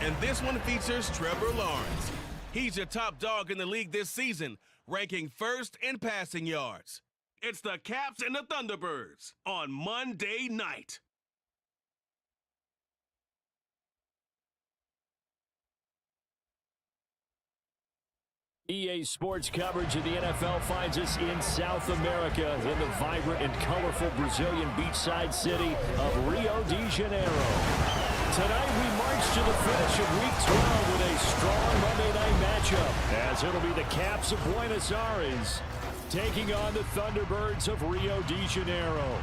And this one features Trevor Lawrence. He's your top dog in the league this season, ranking first in passing yards. It's the Caps and the Thunderbirds on Monday night. EA Sports coverage of the NFL finds us in South America in the vibrant and colorful Brazilian beachside city of Rio de Janeiro. Tonight we march to the finish of Week 12 with a strong Monday night matchup, as it'll be the Caps of Buenos Aires taking on the Thunderbirds of Rio de Janeiro.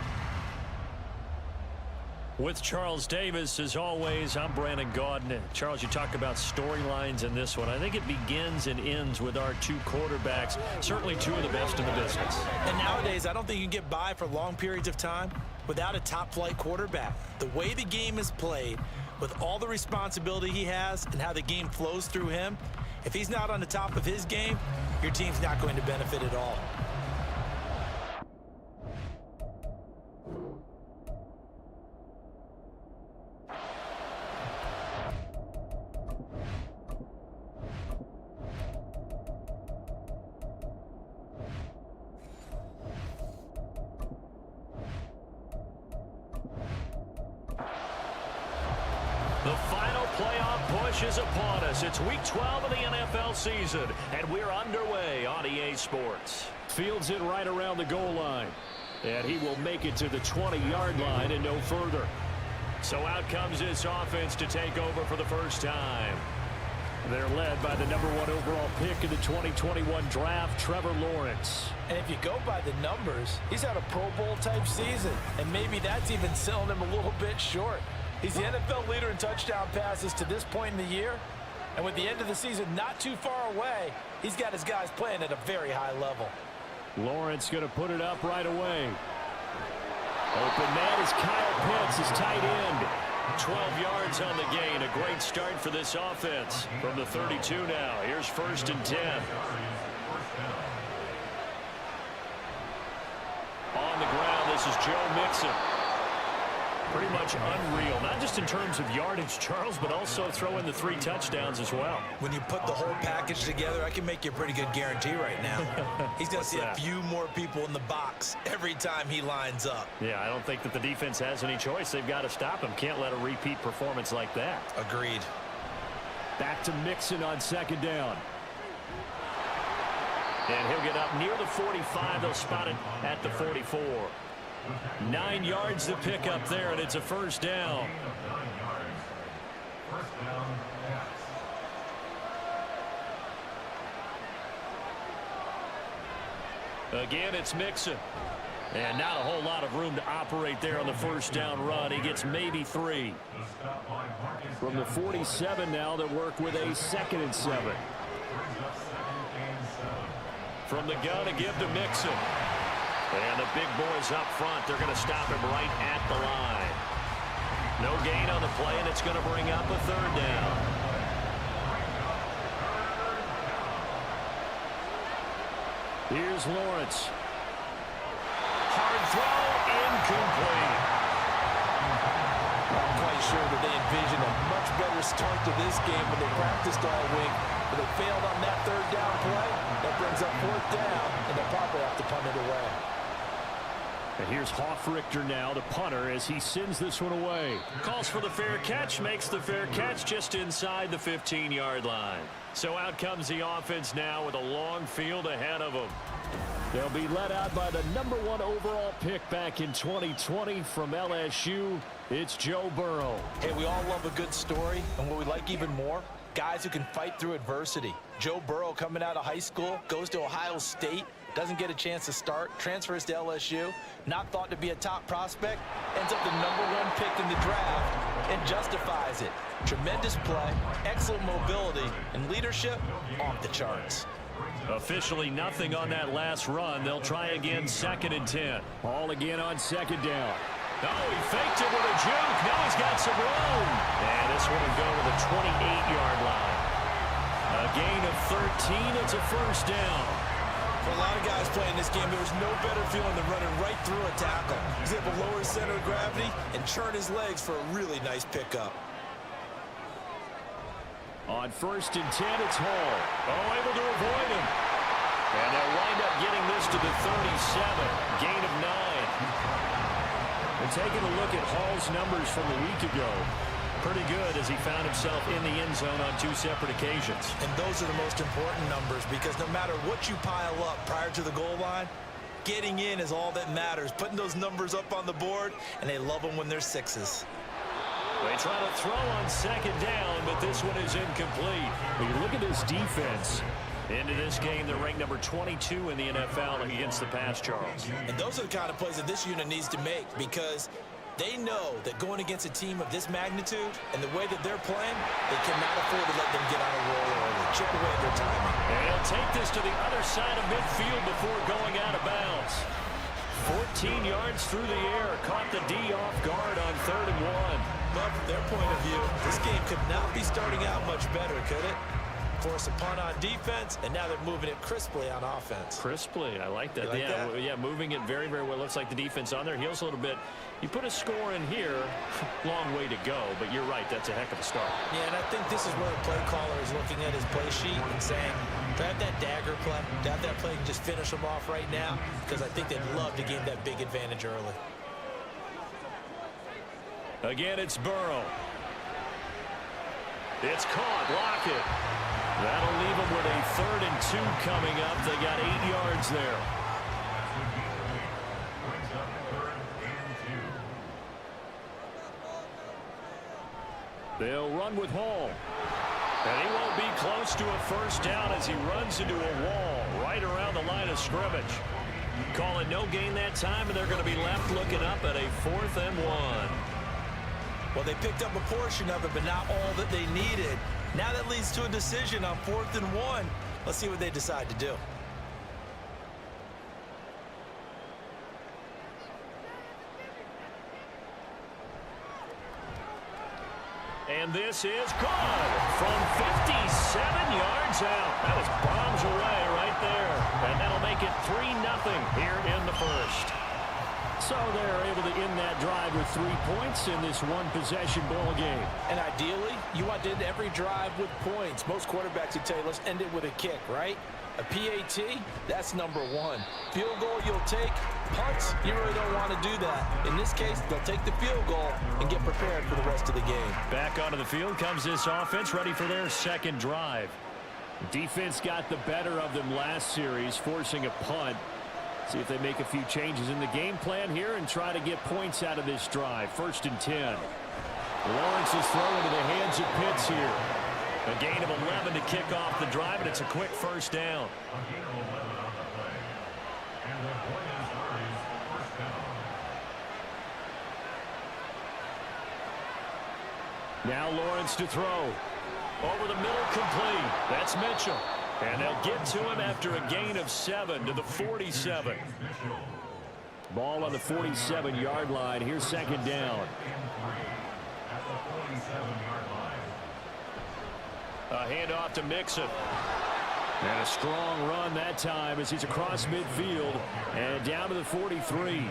With Charles Davis, as always, I'm Brandon Gaudin. Charles, you talk about storylines in this one. I think it begins and ends with our two quarterbacks, certainly two of the best in the business. And nowadays, I don't think you can get by for long periods of time without a top-flight quarterback. The way the game is played, with all the responsibility he has and how the game flows through him, if he's not on the top of his game, your team's not going to benefit at all. The final playoff push is upon us. It's Week 12 of the NFL season, and we're underway on EA Sports. Fields it right around the goal line, and he will make it to the 20-yard line and no further. So out comes this offense to take over for the first time. They're led by the #1 overall pick in the 2021 draft, Trevor Lawrence. And if you go by the numbers, he's had a Pro Bowl-type season, and maybe that's even selling him a little bit short. He's the NFL leader in touchdown passes to this point in the year. And with the end of the season not too far away, he's got his guys playing at a very high level. Lawrence going to put it up right away. Open man is Kyle Pitts, his tight end. 12 yards on the gain. A great start for this offense. From the 32 now. Here's 1st and 10. On the ground, this is Joe Mixon. Pretty much unreal, not just in terms of yardage, Charles, but also throw in the 3 touchdowns as well. When you put the whole package together, I can make you a pretty good guarantee right now. He's going to see a few more people in the box every time he lines up. Yeah, I don't think that the defense has any choice. They've got to stop him. Can't let a repeat performance like that. Agreed. Back to Mixon on 2nd down. And he'll get up near the 45. They'll spot it at the 44. 9 yards to pick up there, and it's a 1st down. Again, it's Mixon. And not a whole lot of room to operate there on the 1st down run. He gets maybe 3. From the 47 now, they'll work with a 2nd and 7. From the gun to give to Mixon. And the big boys up front, they're going to stop him right at the line. No gain on the play, and it's going to bring up a 3rd down. Here's Lawrence. Hard throw, incomplete. I'm quite sure that they envisioned a much better start to this game when they practiced all week. But they failed on that 3rd down play. That brings up 4th down, and they'll probably have to punt it away. And here's Hoffrichter now, the punter, as he sends this one away. Calls for the fair catch, makes the fair catch just inside the 15-yard line. So out comes the offense now with a long field ahead of them. They'll be led out by the #1 overall pick back in 2020 from LSU. It's Joe Burrow. Hey, we all love a good story, and what we like even more, guys who can fight through adversity. Joe Burrow coming out of high school, goes to Ohio State, doesn't get a chance to start, transfers to LSU, not thought to be a top prospect, ends up the #1 pick in the draft, and justifies it. Tremendous play, excellent mobility, and leadership off the charts. Officially nothing on that last run. They'll try again 2nd and 10. All again on 2nd down. Oh, he faked it with a juke. Now he's got some room. And this one will go to the 28-yard line. A gain of 13. It's a 1st down. For a lot of guys playing this game, there was no better feeling than running right through a tackle. He's able to lower his center of gravity and churn his legs for a really nice pickup. On 1st and 10, it's Hall. Oh, able to avoid him. And they'll wind up getting this to the 37. Gain of 9. And taking a look at Hall's numbers from a week ago. Pretty good as he found himself in the end zone on 2 separate occasions. And those are the most important numbers because no matter what you pile up prior to the goal line, getting in is all that matters. Putting those numbers up on the board, and they love them when they're 6s. They try to throw on 2nd down, but this one is incomplete. When you look at this defense, into this game, they're ranked number 22 in the NFL against the pass, Charles. And those are the kind of plays that this unit needs to make because they know that going against a team of this magnitude and the way that they're playing, they cannot afford to let them get on a roll early. Chip away at their timing. And he'll take this to the other side of midfield before going out of bounds. 14 yards through the air, caught the D off guard on 3rd and 1. But from their point of view, this game could not be starting out much better, could it? Force a punt on defense, and now they're moving it crisply on offense. Crisply, I like that. You like that? Yeah, moving it very, very well. Looks like the defense on their heels a little bit. You put a score in here, long way to go, but you're right, that's a heck of a start. Yeah, and I think this is where the play caller is looking at his play sheet and saying, do I have that dagger play? Do I have that play and just finish them off right now? Because I think they'd love to gain that big advantage early. Again, it's Burrow. It's caught. Lockett. That'll leave them with a 3rd and 2 coming up. They got 8 yards there. They'll run with Hall. And he won't be close to a 1st down as he runs into a wall right around the line of scrimmage. Call it no gain that time, and they're going to be left looking up at a 4th and 1. Well, they picked up a portion of it, but not all that they needed. Now that leads to a decision on 4th and 1. Let's see what they decide to do. And this is good from 57 yards out. That was bombs away right there. And that'll make it 3-0 here in the 1st. So they're able to end that drive with 3 points in this one-possession ball game. And ideally, you want to end every drive with points. Most quarterbacks would tell you, let's end it with a kick, right? A PAT, that's number 1. Field goal you'll take. Punts, you really don't want to do that. In this case, they'll take the field goal and get prepared for the rest of the game. Back onto the field comes this offense, ready for their 2nd drive. Defense got the better of them last series, forcing a punt. See if they make a few changes in the game plan here and try to get points out of this drive. 1st and 10. Lawrence is thrown into the hands of Pitts here. A gain of 11 to kick off the drive, and it's a quick 1st down. Now Lawrence to throw. Over the middle, complete. That's Mitchell. And they'll get to him after a gain of 7 to the 47. Ball on the 47-yard line. Here's 2nd down. A handoff to Mixon. And a strong run that time as he's across midfield and down to the 43.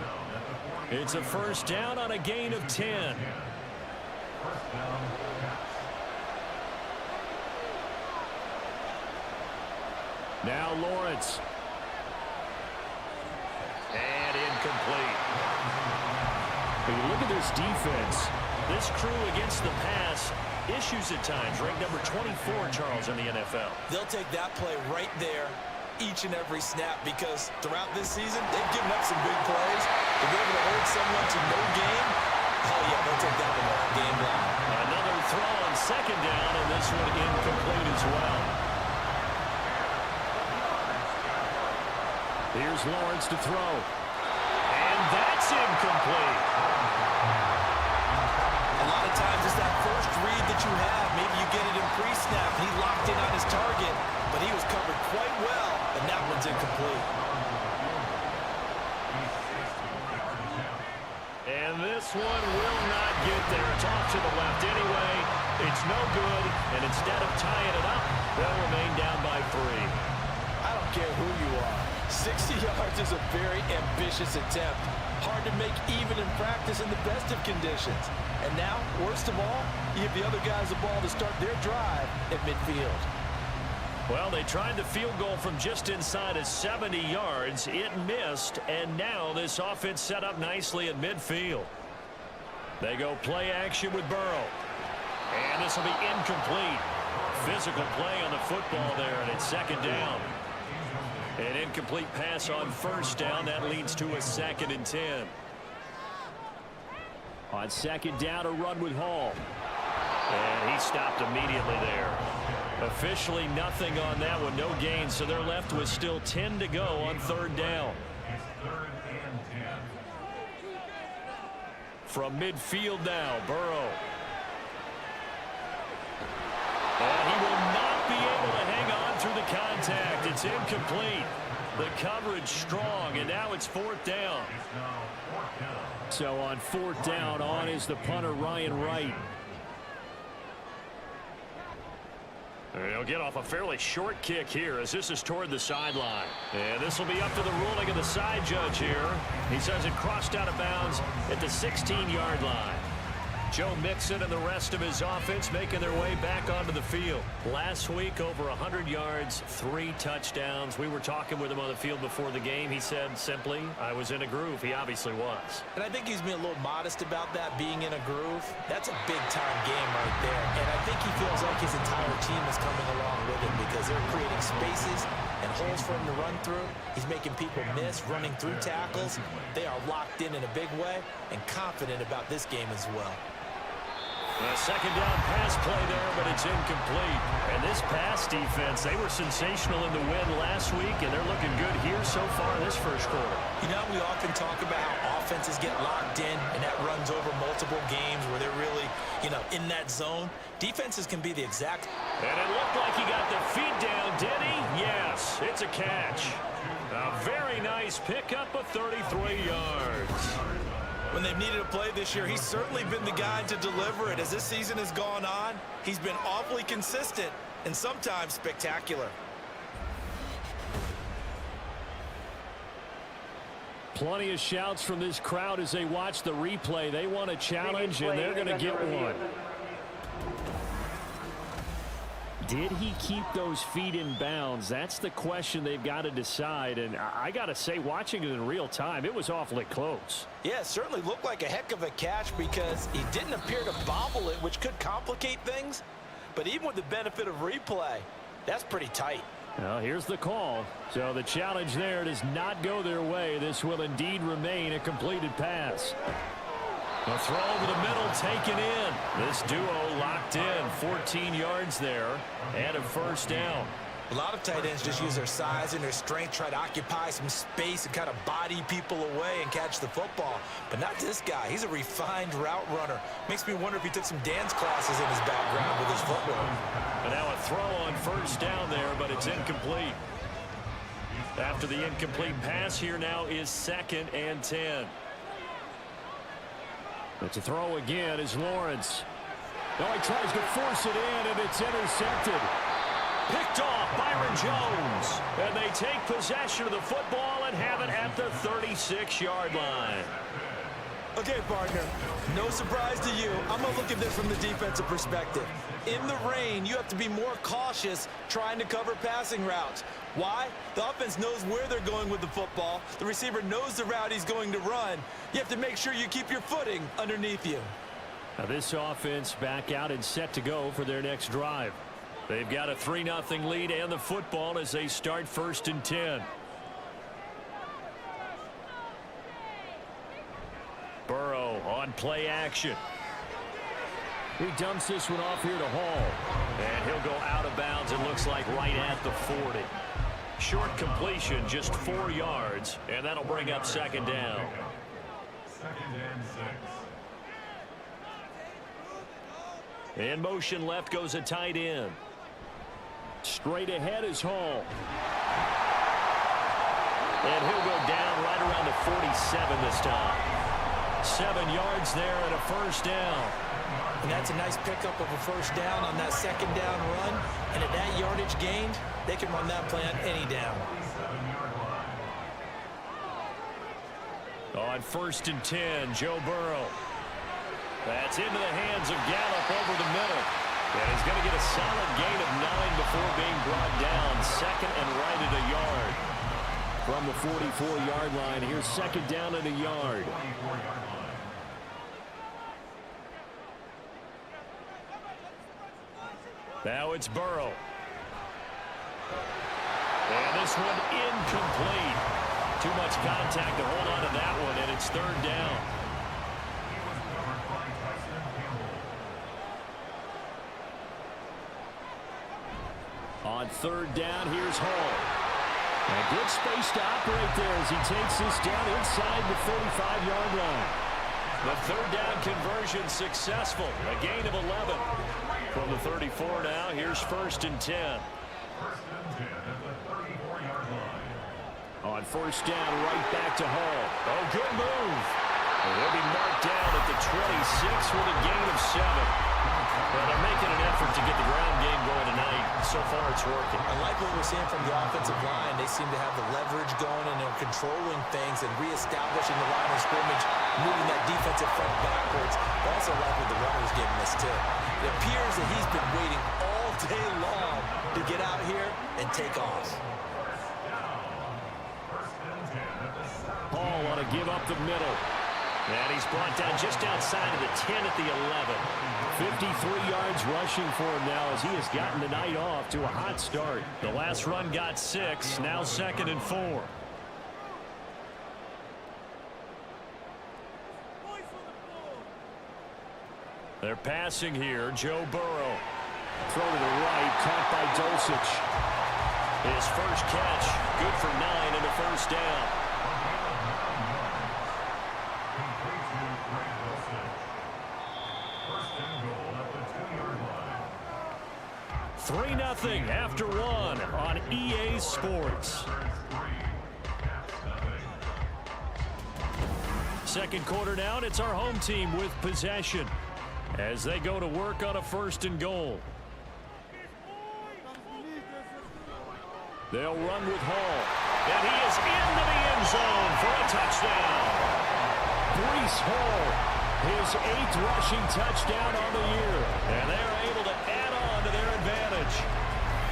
It's a 1st down on a gain of 10. Now Lawrence. And incomplete. When you look at this defense, this crew against the pass, issues at times, ranked number 24, Charles, in the NFL. They'll take that play right there each and every snap because throughout this season, they've given up some big plays. To be able to hold someone to no gain, oh yeah, they'll take that one off game line. Another throw on 2nd down, and this one incomplete as well. Here's Lawrence to throw. And that's incomplete. A lot of times it's that first read that you have. Maybe you get it in pre-snap. He locked in on his target, but he was covered quite well, and that one's incomplete. And this one will not get there. It's off to the left anyway. It's no good, and instead of tying it up, they'll remain down by 3. I don't care who you are. 60 yards is a very ambitious attempt. Hard to make even in practice in the best of conditions. And now, worst of all, you give the other guys the ball to start their drive at midfield. Well, they tried the field goal from just inside of 70 yards. It missed, and now this offense set up nicely at midfield. They go play action with Burrow. And this will be incomplete. Physical play on the football there, and it's second down. An incomplete pass on first down. That leads to a 2nd and 10. On second down, a run with Hall. And he stopped immediately there. Officially nothing on that one, no gain, so they're left with still 10 to go on third down. From midfield now, Burrow. And he will not be able to hang on through the contact. It's incomplete. The coverage strong, and now it's 4th down. So on 4th down, on is the punter, Ryan Wright. He'll get off a fairly short kick here as this is toward the sideline. And this will be up to the ruling of the side judge here. He says it crossed out of bounds at the 16-yard line. Joe Mixon and the rest of his offense making their way back onto the field. Last week, over 100 yards, 3 touchdowns. We were talking with him on the field before the game. He said simply, I was in a groove. He obviously was. And I think he's being a little modest about that, being in a groove. That's a big-time game right there. And I think he feels like his entire team is coming along with him because they're creating spaces and holes for him to run through. He's making people miss, running through tackles. They are locked in a big way and confident about this game as well. A second down pass play there, but it's incomplete. And this pass defense, they were sensational in the win last week, and they're looking good here so far this first quarter. You know, we often talk about how offenses get locked in, and that runs over multiple games where they're really, in that zone. Defenses can be the exact. And it looked like he got the feet down, did he? Yes, it's a catch. A very nice pickup of 33 yards. When they've needed a play this year, he's certainly been the guy to deliver it. As this season has gone on, he's been awfully consistent and sometimes spectacular. Plenty of shouts from this crowd as they watch the replay. They want a challenge, and they're going to get one. Did he keep those feet in bounds? That's the question they've got to decide. And I got to say, watching it in real time, it was awfully close. Yeah, it certainly looked like a heck of a catch because he didn't appear to bobble it, which could complicate things. But even with the benefit of replay, that's pretty tight. Well, here's the call. So the challenge there does not go their way. This will indeed remain a completed pass. A throw over the middle taken in. This duo locked in. 14 yards there and a first down. A lot of tight ends just use their size and their strength, try to occupy some space and kind of body people away and catch the football. But not this guy. He's a refined route runner. Makes me wonder if he took some dance classes in his background with his footwork. And now a throw on first down there, but it's incomplete. After the incomplete pass, here now is 2nd and 10. It's a throw again is Lawrence. Now he tries to force it in, and it's intercepted. Picked off Byron Jones. And they take possession of the football and have it at the 36-yard line. Okay, partner, no surprise to you. I'm going to look at this from the defensive perspective. In the rain, you have to be more cautious trying to cover passing routes. Why? The offense knows where they're going with the football. The receiver knows the route he's going to run. You have to make sure you keep your footing underneath you. Now this offense back out and set to go for their next drive. They've got a 3-0 lead and the football as they start 1st and 10. Burrow on play action. He dumps this one off here to Hall. And he'll go out of bounds, it looks like right at the 40. Short completion, just 4 yards, and that'll bring up 2nd down. 2nd and 6. In motion left goes a tight end. Straight ahead is Hall. And he'll go down right around the 47 this time. 7 yards there and a first down. And that's a nice pickup of a first down on that 2nd down run. And at that yardage gained, they can run that play on any down. On 1st and 10, Joe Burrow. That's into the hands of Gallup over the middle. And he's going to get a solid gain of 9 before being brought down. Second and right at a yard. From the 44-yard line, here's second down and a yard. Now it's Burrow. And this one incomplete. Too much contact to hold on to that one, and it's third down. On third down, here's Hall. And good space to operate there as he takes this down inside the 35-yard line. The third down conversion successful. A gain of 11. From the 34 now, here's first and 10. First and 10 at the 34-yard line. On first down, right back to Hall. Oh, good move. And he'll be marked down at the 26 with a gain of 7. Well, they're making an effort to get the ground game going tonight. So far, it's working. I like what we're seeing from the offensive line. They seem to have the leverage going, and they're controlling things and reestablishing the line of scrimmage, moving that defensive front backwards. I also like what the runner's giving us, too. It appears that he's been waiting all day long to get out here and take off. Hall want to give up the middle. And he's brought down just outside of the 10 at the 11. 53 yards rushing for him now as he has gotten the night off to a hot start. The last run got 6, now second and 4. They're passing here. Joe Burrow. Throw to the right, caught by Dulcich. His first catch, good for 9 and a first down. 3-0 after 1 on EA Sports. Second quarter down, it's our home team with possession as they go to work on a first and goal. They'll run with Hall, and he is into the end zone for a touchdown. Breece Hall, his 8th rushing touchdown on the year, and they're able to add on to their advantage.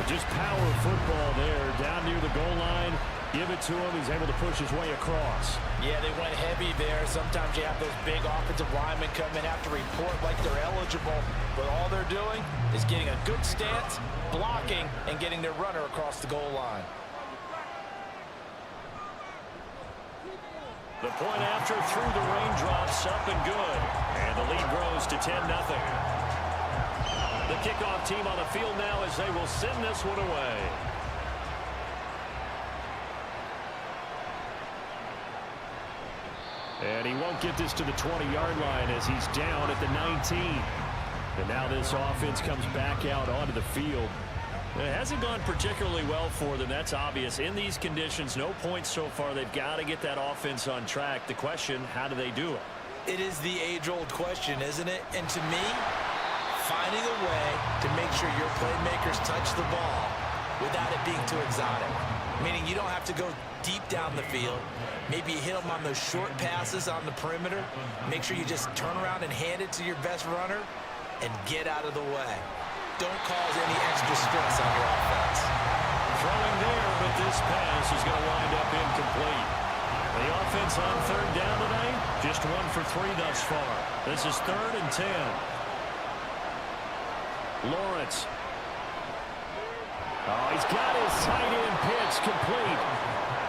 Just power football there, down near the goal line. Give it to him. He's able to push his way across. Yeah, they went heavy there. Sometimes you have those big offensive linemen come in, have to report like they're eligible, but all they're doing is getting a good stance, blocking, and getting their runner across the goal line. The point after through the raindrops, up and good. And the lead grows to 10-0. The kickoff team on the field now as they will send this one away. And he won't get this to the 20-yard line as he's down at the 19. And now this offense comes back out onto the field. It hasn't gone particularly well for them. That's obvious. In these conditions, no points so far. They've got to get that offense on track. The question, how do they do it? It is the age-old question, isn't it? And to me, finding a way to make sure your playmakers touch the ball without it being too exotic. Meaning you don't have to go deep down the field. Maybe you hit them on those short passes on the perimeter. Make sure you just turn around and hand it to your best runner and get out of the way. Don't cause any extra stress on your offense. Throwing there, but this pass is going to wind up incomplete. The offense on third down today, just 1 for 3 thus far. This is 3rd and 10. Lawrence. Oh, he's got his tight end pitch complete.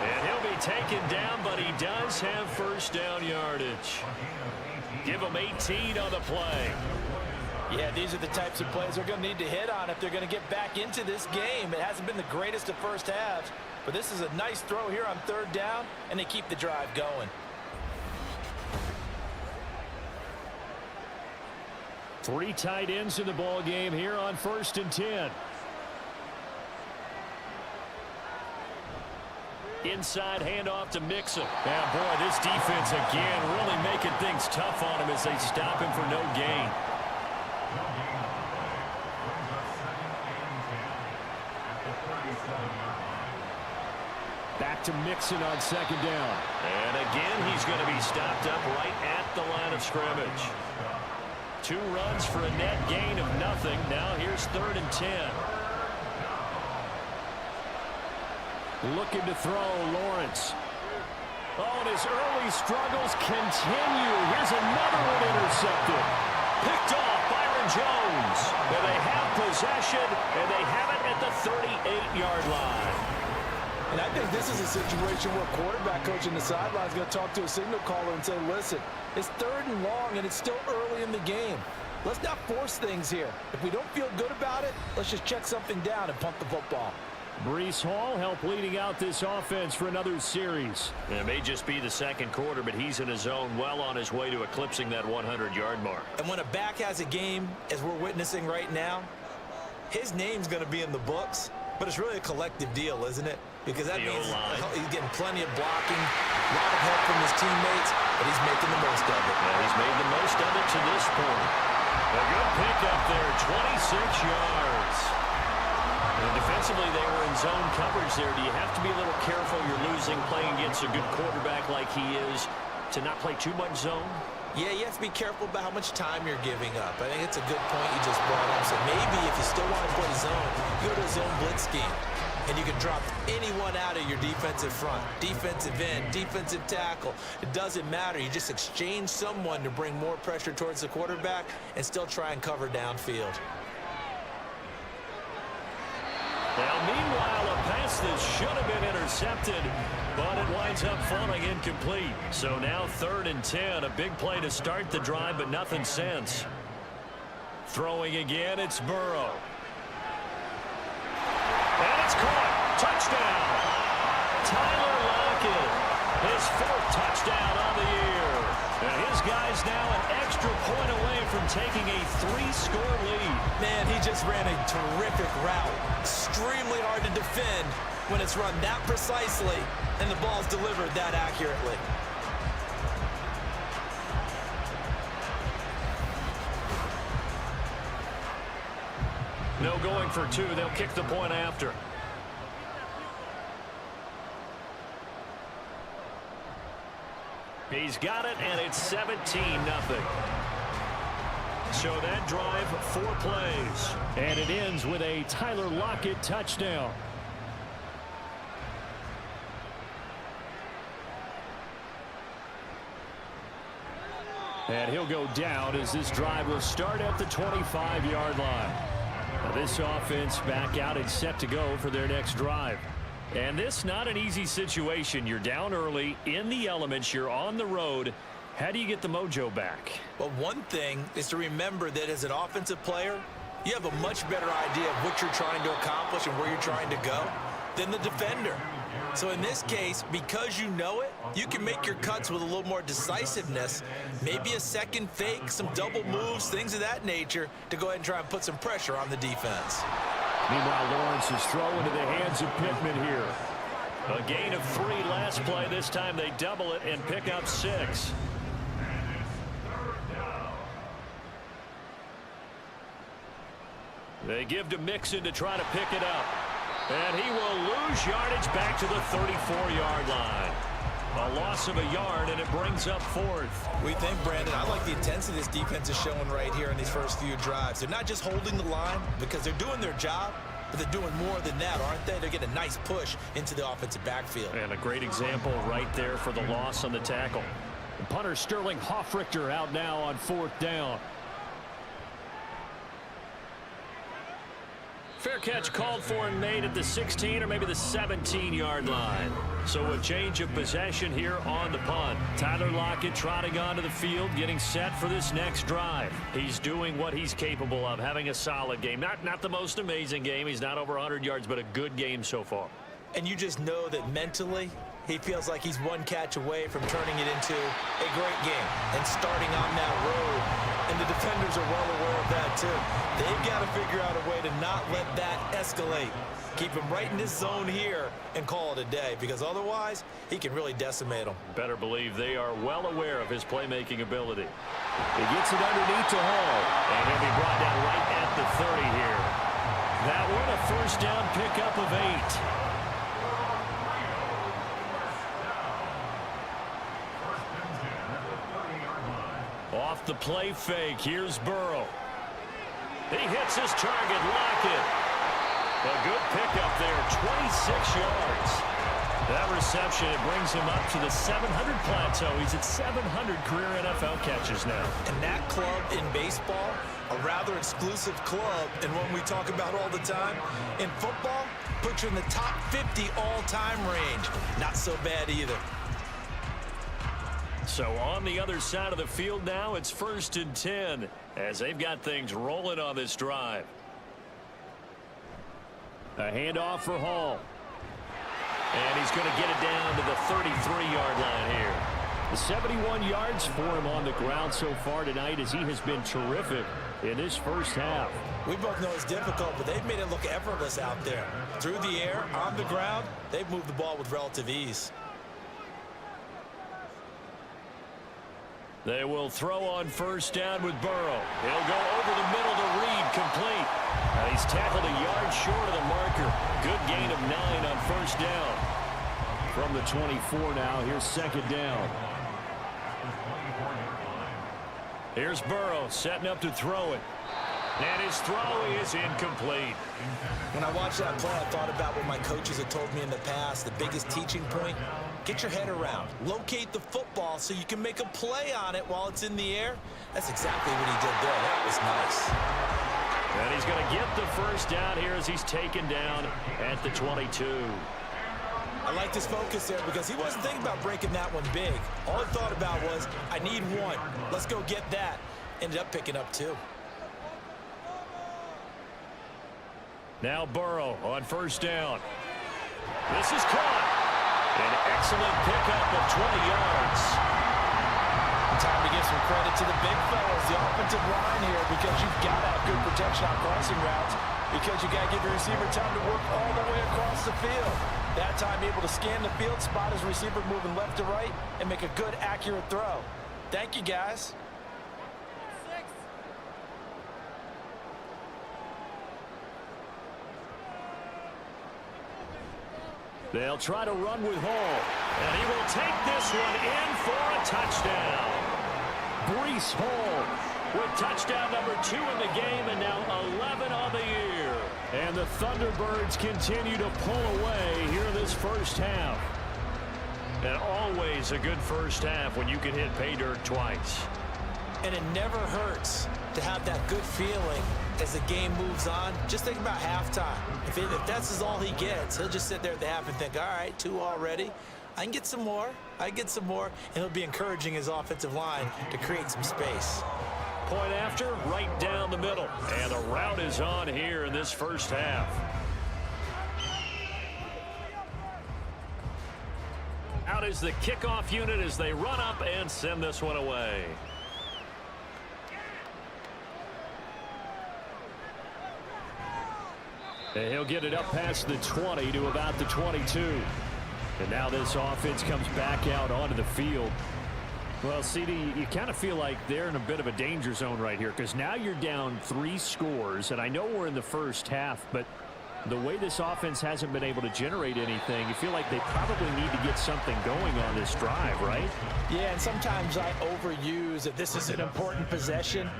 And he'll be taken down, but he does have first down yardage. Give him 18 on the play. Yeah, these are the types of plays they're going to need to hit on if they're going to get back into this game. It hasn't been the greatest of first halves, but this is a nice throw here on third down, and they keep the drive going. Three tight ends in the ball game here on 1st and 10. Inside handoff to Mixon. And boy, this defense again really making things tough on him as they stop him for no gain. Back to Mixon on 2nd down. And again, he's going to be stopped up right at the line of scrimmage. 2 runs for a net gain of nothing. Now here's 3rd and 10. Looking to throw, Lawrence. Oh, and his early struggles continue. Here's another one intercepted. Picked off Byron Jones. And they have possession, and they have it at the 38-yard line. And I think this is a situation where quarterback coach in the sideline is going to talk to a signal caller and say, listen, it's 3rd and long, and it's still early in the game. Let's not force things here. If we don't feel good about it, let's just check something down and punt the football. Breece Hall helped leading out this offense for another series. It may just be the 2nd quarter, but he's in his zone, well on his way to eclipsing that 100-yard mark. And when a back has a game, as we're witnessing right now, his name's going to be in the books, but it's really a collective deal, isn't it? Because that means he's getting plenty of blocking, a lot of help from his teammates, but he's making the most of it. Yeah, he's made the most of it to this point. A good pick up there, 26 yards. And defensively, they were in zone coverage there. Do you have to be a little careful? You're losing, playing against a good quarterback like he is, to not play too much zone? Yeah, you have to be careful about how much time you're giving up. I think it's a good point you just brought up. So maybe if you still want to play zone, you go to a zone blitz scheme. And you can drop anyone out of your defensive front, defensive end, defensive tackle. It doesn't matter. You just exchange someone to bring more pressure towards the quarterback and still try and cover downfield. Now, meanwhile, a pass that should have been intercepted, but it winds up falling incomplete. So now 3rd and 10, a big play to start the drive, but nothing since. Throwing again, it's Burrow. And it's caught. Touchdown. Tyler Lockett, his 4th touchdown on the year. And his guy's now an extra point away from taking a 3-score lead. Man, he just ran a terrific route. Extremely hard to defend when it's run that precisely and the ball's delivered that accurately. No going for 2. They'll kick the point after. He's got it, and it's 17-0. So that drive, 4 plays. And it ends with a Tyler Lockett touchdown. And he'll go down as this drive will start at the 25-yard line. Now this offense back out and set to go for their next drive. And this not an easy situation. You're down early, in the elements, you're on the road. How do you get the mojo back? Well, one thing is to remember that as an offensive player, you have a much better idea of what you're trying to accomplish and where you're trying to go than the defender. So in this case, because you know it, you can make your cuts with a little more decisiveness, maybe a second fake, some double moves, things of that nature, to go ahead and try and put some pressure on the defense. Meanwhile, Lawrence is throwing to the hands of Pittman here. A gain of 3 last play. This time they double it and pick up 6. They give to Mixon to try to pick it up. And he will lose yardage back to the 34-yard line. A loss of a yard, and it brings up 4th. We think, Brandon, I like the intensity this defense is showing right here in these first few drives. They're not just holding the line because they're doing their job, but they're doing more than that, aren't they? They're getting a nice push into the offensive backfield. And a great example right there for the loss on the tackle. The punter Sterling Hoffrichter out now on 4th down. Fair catch called for and made at the 16 or maybe the 17-yard line. So a change of possession here on the punt. Tyler Lockett trotting onto the field, getting set for this next drive. He's doing what he's capable of, having a solid game. Not the most amazing game. He's not over 100 yards, but a good game so far. And you just know that mentally, he feels like he's one catch away from turning it into a great game and starting on that road. And the defenders are well aware of that, too. They've got to figure out a way to not let that escalate. Keep him right in his zone here and call it a day, because otherwise, he can really decimate them. Better believe they are well aware of his playmaking ability. He gets it underneath to Hall, and he'll be brought down right at the 30 here. That one a 1st down pickup of 8. Off off the play fake. Here's Burrow. He hits his target, Lockett. A good pickup there, 26 yards. That reception, it brings him up to the 700 plateau. He's at 700 career NFL catches now. And that club in baseball, a rather exclusive club, and one we talk about all the time. In football, puts you in the top 50 all-time range. Not so bad either. So on the other side of the field now, it's 1st and 10 as they've got things rolling on this drive. A handoff for Hall. And he's going to get it down to the 33-yard line here. The 71 yards for him on the ground so far tonight as he has been terrific in this first half. We both know it's difficult, but they've made it look effortless out there. Through the air, on the ground, they've moved the ball with relative ease. They will throw on 1st down with Burrow. He'll go over the middle to Reed, complete. He's tackled a yard short of the marker. Good gain of 9 on 1st down. From the 24 now, here's 2nd down. Here's Burrow setting up to throw it. And his throw is incomplete. When I watched that play, I thought about what my coaches had told me in the past. The biggest teaching point, get your head around. Locate the football so you can make a play on it while it's in the air. That's exactly what he did there. That was nice. And he's going to get the 1st down here as he's taken down at the 22. I liked his focus there because he wasn't thinking about breaking that one big. All he thought about was, I need 1. Let's go get that. Ended up picking up 2. Now Burrow on 1st down. This is caught. An excellent pickup of 20 yards. Time to give some credit to the big fellas, the offensive line here, because you've got to have good protection on crossing routes, because you got to give your receiver time to work all the way across the field. That time able to scan the field, spot his receiver moving left to right, and make a good, accurate throw. Thank you, guys. They'll try to run with Hall. And he will take this one in for a touchdown. Breece Hall with touchdown number 2 in the game and now 11 on the year. And the Thunderbirds continue to pull away here in this first half. And always a good first half when you can hit pay dirt twice. And it never hurts to have that good feeling as the game moves on. Just think about halftime. If that's all he gets, he'll just sit there at the half and think, all right, 2 already. I can get some more. I can get some more. And he'll be encouraging his offensive line to create some space. Point after, right down the middle. And the route is on here in this first half. Out is the kickoff unit as they run up and send this one away. And he'll get it up past the 20 to about the 22. And now this offense comes back out onto the field. Well, CD, you kind of feel like they're in a bit of a danger zone right here because now you're down 3 scores. And I know we're in the first half, but the way this offense hasn't been able to generate anything, you feel like they probably need to get something going on this drive, right? Yeah, and sometimes I overuse that this is an important possession.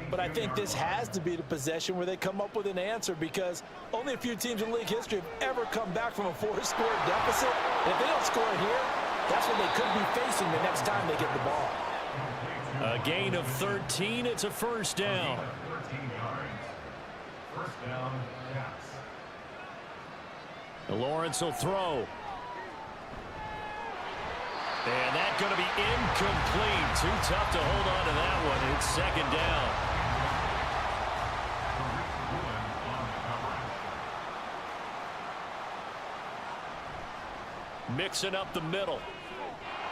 But I think this has to be the possession where they come up with an answer because only a few teams in league history have ever come back from a 4-score deficit. And if they don't score here, that's what they could be facing the next time they get the ball. A gain of 13. It's a 1st down. 13 yards. 1st down, pass. Lawrence will throw. And that's going to be incomplete. Too tough to hold on to that one. It's 2nd down. Mixing up the middle.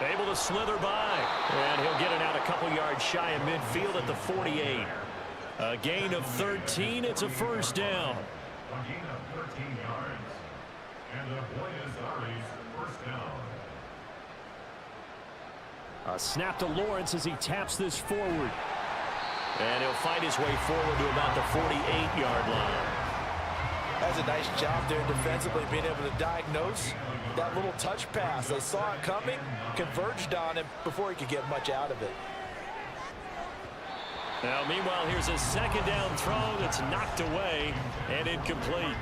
Able to slither by. And he'll get it out a couple yards shy of midfield at the 48. A gain of 13. It's a 1st down. A gain of 13 yards. And the Buenos 1st down. A snap to Lawrence as he taps this forward. And he'll find his way forward to about the 48-yard line. That's a nice job there defensively, being able to diagnose that little touch pass. They saw it coming, converged on him before he could get much out of it. Now, meanwhile, here's a second down throw that's knocked away and incomplete.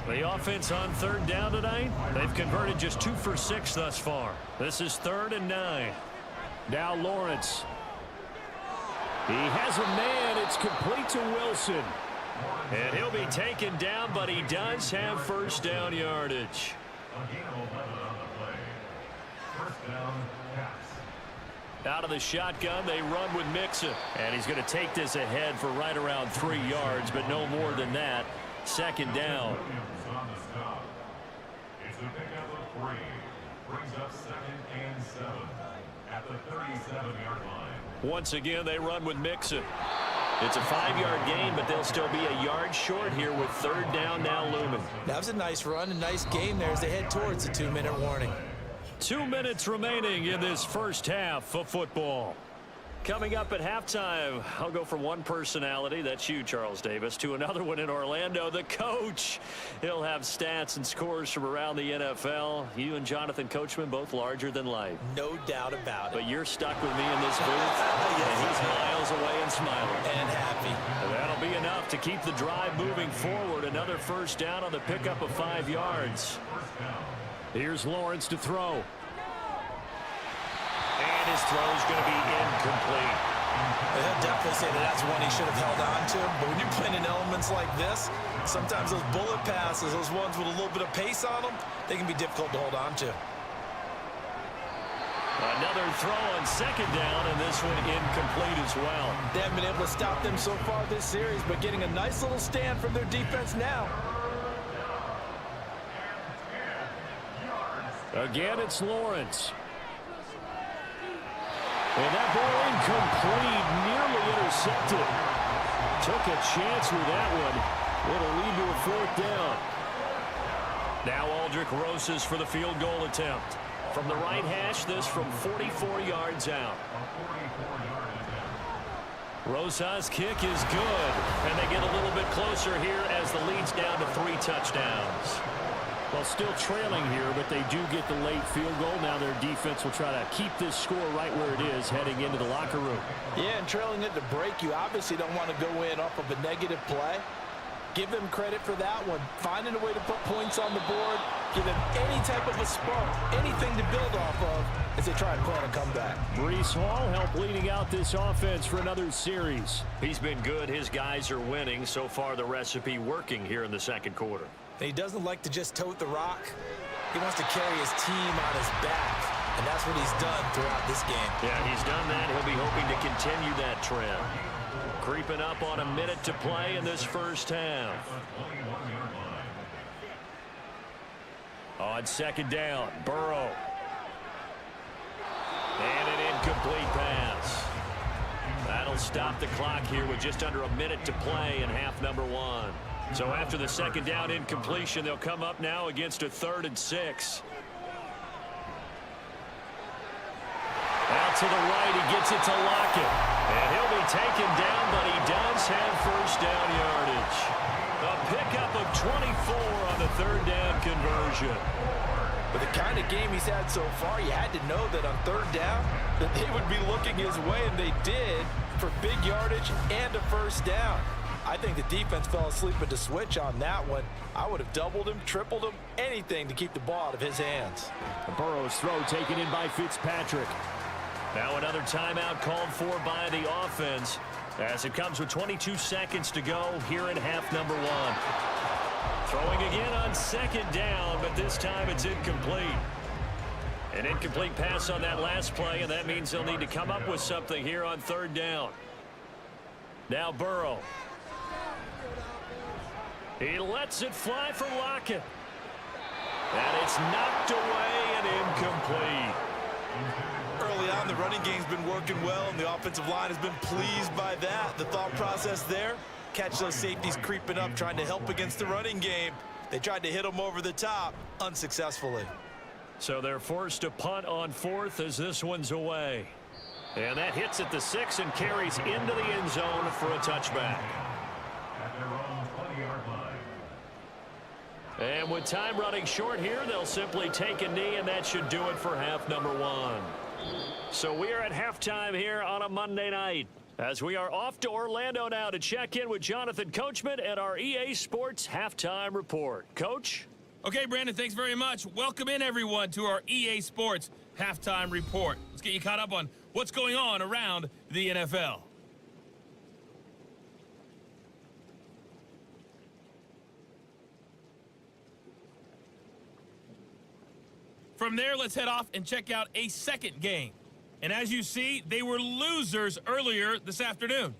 The offense on third down tonight, they've converted just 2 for 6 thus far. This is 3rd and 9. Now Lawrence. He has a man. It's complete to Wilson. And he'll be taken down, but he does have first down yardage. Out of the shotgun, they run with Mixon. And he's going to take this ahead for right around 3 yards, but no more than that. Second down. It's a pickup of 3. Brings up 2nd and 7 at the 37-yard line. Once again, they run with Mixon. It's a 5-yard gain, but they'll still be a yard short here with third down now looming. That was a nice run, a nice game there as they head towards the 2-minute warning. 2 minutes remaining in this first half of football. Coming up at halftime, I'll go from one personality, that's you, Charles Davis, to another one in Orlando, the coach. He'll have stats and scores from around the NFL. You and Jonathan Coachman, both larger than life. No doubt about it. But you're stuck with me in this booth, and he's miles away and smiling. And happy. And that'll be enough to keep the drive moving forward. Another first down on the pickup of 5 yards. Here's Lawrence to throw. And his throw's going to be incomplete. He'll definitely say that that's one he should have held on to. But when you're playing in elements like this, sometimes those bullet passes, those ones with a little bit of pace on them, they can be difficult to hold on to. Another throw on second down, and this one incomplete as well. They haven't been able to stop them so far this series, but getting a nice little stand from their defense now. Again, it's Lawrence. And that ball incomplete, nearly intercepted. Took a chance with that one. It'll lead to a 4th down. Now Aldrich Rosas for the field goal attempt. From the right hash, this from 44 yards out. Rosas' kick is good. And they get a little bit closer here as the lead's down to 3 touchdowns. Well, still trailing here, but they do get the late field goal. Now their defense will try to keep this score right where it is heading into the locker room. Yeah, and trailing it to break, you obviously don't want to go in off of a negative play. Give them credit for that one. Finding a way to put points on the board, give them any type of a spark, anything to build off of as they try and plan a comeback. Breece Hall helped leading out this offense for another series. He's been good. His guys are winning. So far, the recipe working here in the second quarter. He doesn't like to just tote the rock. He wants to carry his team on his back, and that's what he's done throughout this game. Yeah, he's done that. He'll be hoping to continue that trend. Creeping up on a minute to play in this first half. On second down, Burrow. And an incomplete pass. That'll stop the clock here with just under a minute to play in half number 1. So after the second down incompletion, they'll come up now against a 3rd and 6. Out to the right, he gets it to Lockett. And he'll be taken down, but he does have first down yardage. A pickup of 24 on the 3rd down conversion. With the kind of game he's had so far, you had to know that on 3rd down that they would be looking his way, and they did, for big yardage and a first down. I think the defense fell asleep at the switch on that one. I would have doubled him, tripled him, anything to keep the ball out of his hands. Burrow's throw taken in by Fitzpatrick. Now another timeout called for by the offense as it comes with 22 seconds to go here in half number 1. Throwing again on second down, but this time it's incomplete. An incomplete pass on that last play, and that means they'll need to come up with something here on 3rd down. Now Burrow. He lets it fly for Lockett. And it's knocked away and incomplete. Early on, the running game's been working well, and the offensive line has been pleased by that. The thought process there, catch those safeties creeping up, trying to help against the running game. They tried to hit them over the top, unsuccessfully. So they're forced to punt on 4th as this one's away. And that hits at the 6 and carries into the end zone for a touchback. And with time running short here, they'll simply take a knee, and that should do it for half number 1. So we are at halftime here on a Monday night. As we are off to Orlando now to check in with Jonathan Coachman and our EA Sports Halftime Report. Coach? Okay, Brandon, thanks very much. Welcome in, everyone, to our EA Sports Halftime Report. Let's get you caught up on what's going on around the NFL. From there, let's head off and check out a second game. And as you see, they were losers earlier this afternoon.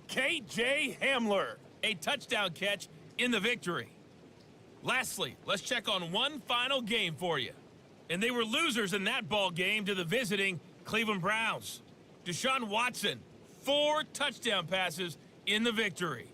K.J. Hamler, a touchdown catch in the victory. Lastly, let's check on one final game for you. And they were losers in that ball game to the visiting Cleveland Browns. Deshaun Watson, 4 touchdown passes in the victory.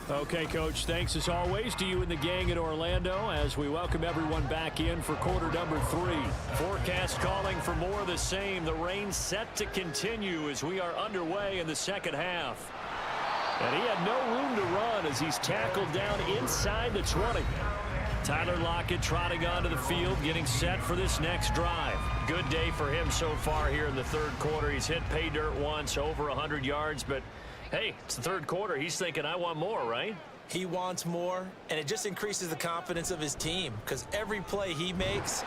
Okay, Coach, thanks as always to you and the gang in Orlando as we welcome everyone back in for quarter number 3. Forecast calling for more of the same. The rain set to continue as we are underway in the second half. And he had no room to run as he's tackled down inside the 20. Tyler Lockett trotting onto the field, getting set for this next drive. Good day for him so far here in the third quarter. He's hit pay dirt once, over 100 yards, but hey, it's the third quarter. He's thinking, I want more, right? He wants more, and it just increases the confidence of his team because every play he makes,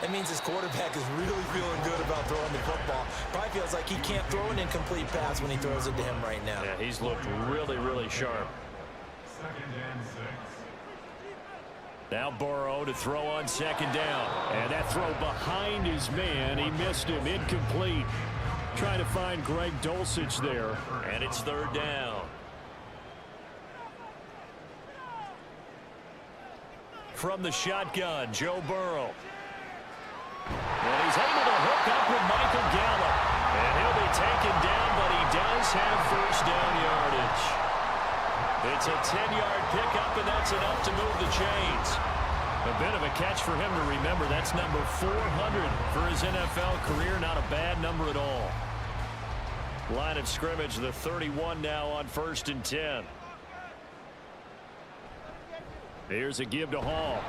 that means his quarterback is really feeling good about throwing the football. Probably feels like he can't throw an incomplete pass when he throws it to him right now. Yeah, he's looked really, really sharp. 2nd and 6. Now Burrow to throw on second down. And that throw behind his man. He missed him. Incomplete. Trying to find Greg Dulcich there. And it's third down. From the shotgun, Joe Burrow. And he's able to hook up with Michael Gallup. And he'll be taken down, but he does have first down yardage. It's a 10-yard pickup, and that's enough to move the chains. A bit of a catch for him to remember. That's number 400 for his NFL career. Not a bad number at all. Line of scrimmage, the 31 now on 1st and 10. Here's a give to Hall.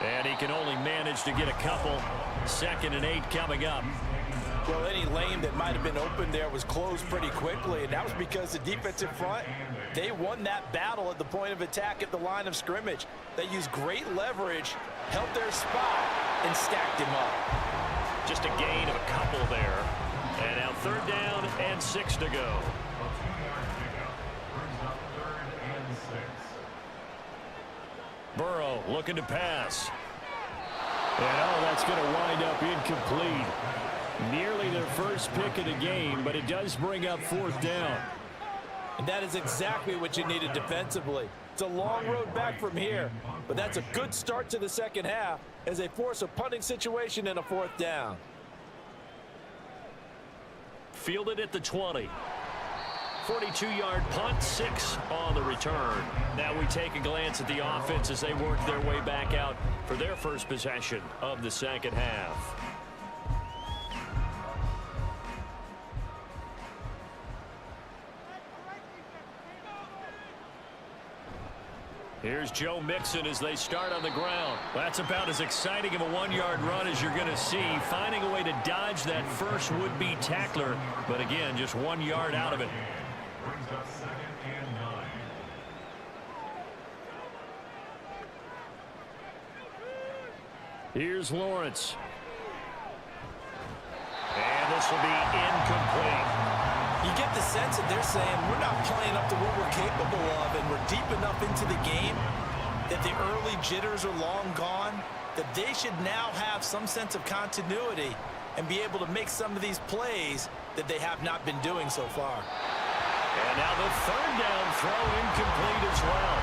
And he can only manage to get a couple. 2nd and 8 coming up. Well, any lane that might have been open there was closed pretty quickly, and that was because the defensive front, they won that battle at the point of attack at the line of scrimmage. They used great leverage, held their spot, and stacked him up. Just a gain of a couple there. And now 3rd down and 6 to go. A 2-yard pickup brings up 3rd and 6. Burrow looking to pass. And oh, that's going to wind up incomplete. Nearly their first pick of the game, but it does bring up 4th down. And that is exactly what you needed defensively. It's a long road back from here, but that's a good start to the second half as they force a punting situation and a 4th down. Fielded at the 20. 42-yard punt, 6 on the return. Now we take a glance at the offense as they work their way back out for their first possession of the second half. Here's Joe Mixon as they start on the ground. That's about as exciting of a 1-yard run as you're going to see. Finding a way to dodge that first would-be tackler. But again, just 1 yard out of it. Brings up 2nd and 9. Here's Lawrence. And this will be incomplete. You get the sense that they're saying we're not playing up to what we're capable of, and we're deep enough into the game that the early jitters are long gone, that they should now have some sense of continuity and be able to make some of these plays that they have not been doing so far. And now the 3rd down throw incomplete as well.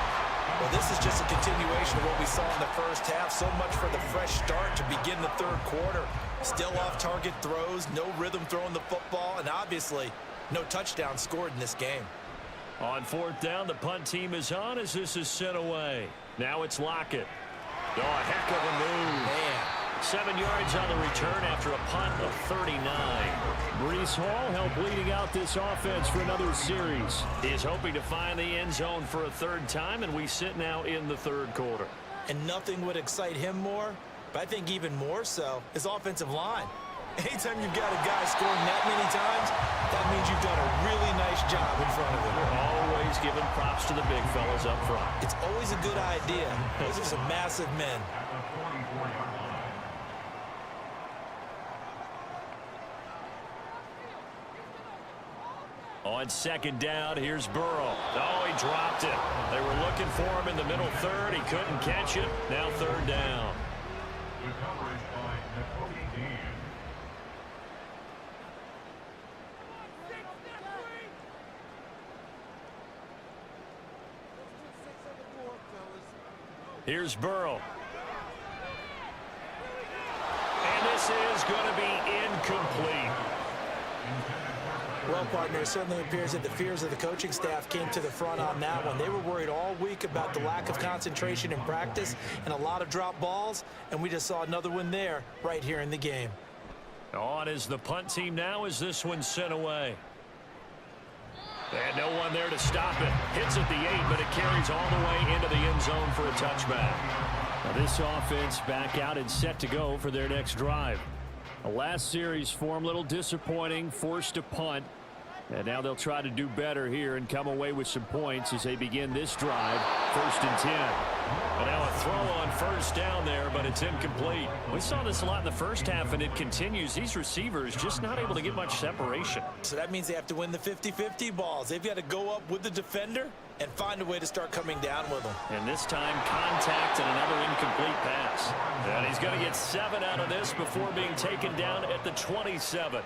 Well, this is just a continuation of what we saw in the first half. So much for the fresh start to begin the third quarter. Still off-target throws, no rhythm throwing the football, and obviously no touchdown scored in this game. On 4th down, the punt team is on as this is sent away. Now it's Lockett. Oh, a heck of a move. Man, 7 yards on the return after a punt of 39. Breece Hall helped leading out this offense for another series. He is hoping to find the end zone for a third time, and we sit now in the third quarter. And nothing would excite him more, but I think even more so, his offensive line. Anytime you've got a guy scoring that many times, that means you've done a really nice job in front of him. We're always giving props to the big fellas up front. It's always a good idea. Those are some massive men. On second down, here's Burrow. Oh, he dropped it. They were looking for him in the middle third. He couldn't catch it. Now third down. The coverage by Nakobe Dean. Here's Burrow. And this is going to be incomplete. Well, partner, it certainly appears that the fears of the coaching staff came to the front on that one. They were worried all week about the lack of concentration in practice and a lot of drop balls, and we just saw another one there right here in the game. On is the punt team now as this one's sent away. And no one there to stop it. Hits at the 8, but it carries all the way into the end zone for a touchback. Now this offense back out and set to go for their next drive. The last series for them, a little disappointing, forced a punt. And now they'll try to do better here and come away with some points as they begin this drive. 1st and 10. And now a throw on first down there, but it's incomplete. We saw this a lot in the first half, and it continues. These receivers just not able to get much separation. So that means they have to win the 50-50 balls. They've got to go up with the defender and find a way to start coming down with them. And this time, contact and another incomplete pass. And he's going to get 7 out of this before being taken down at the 27.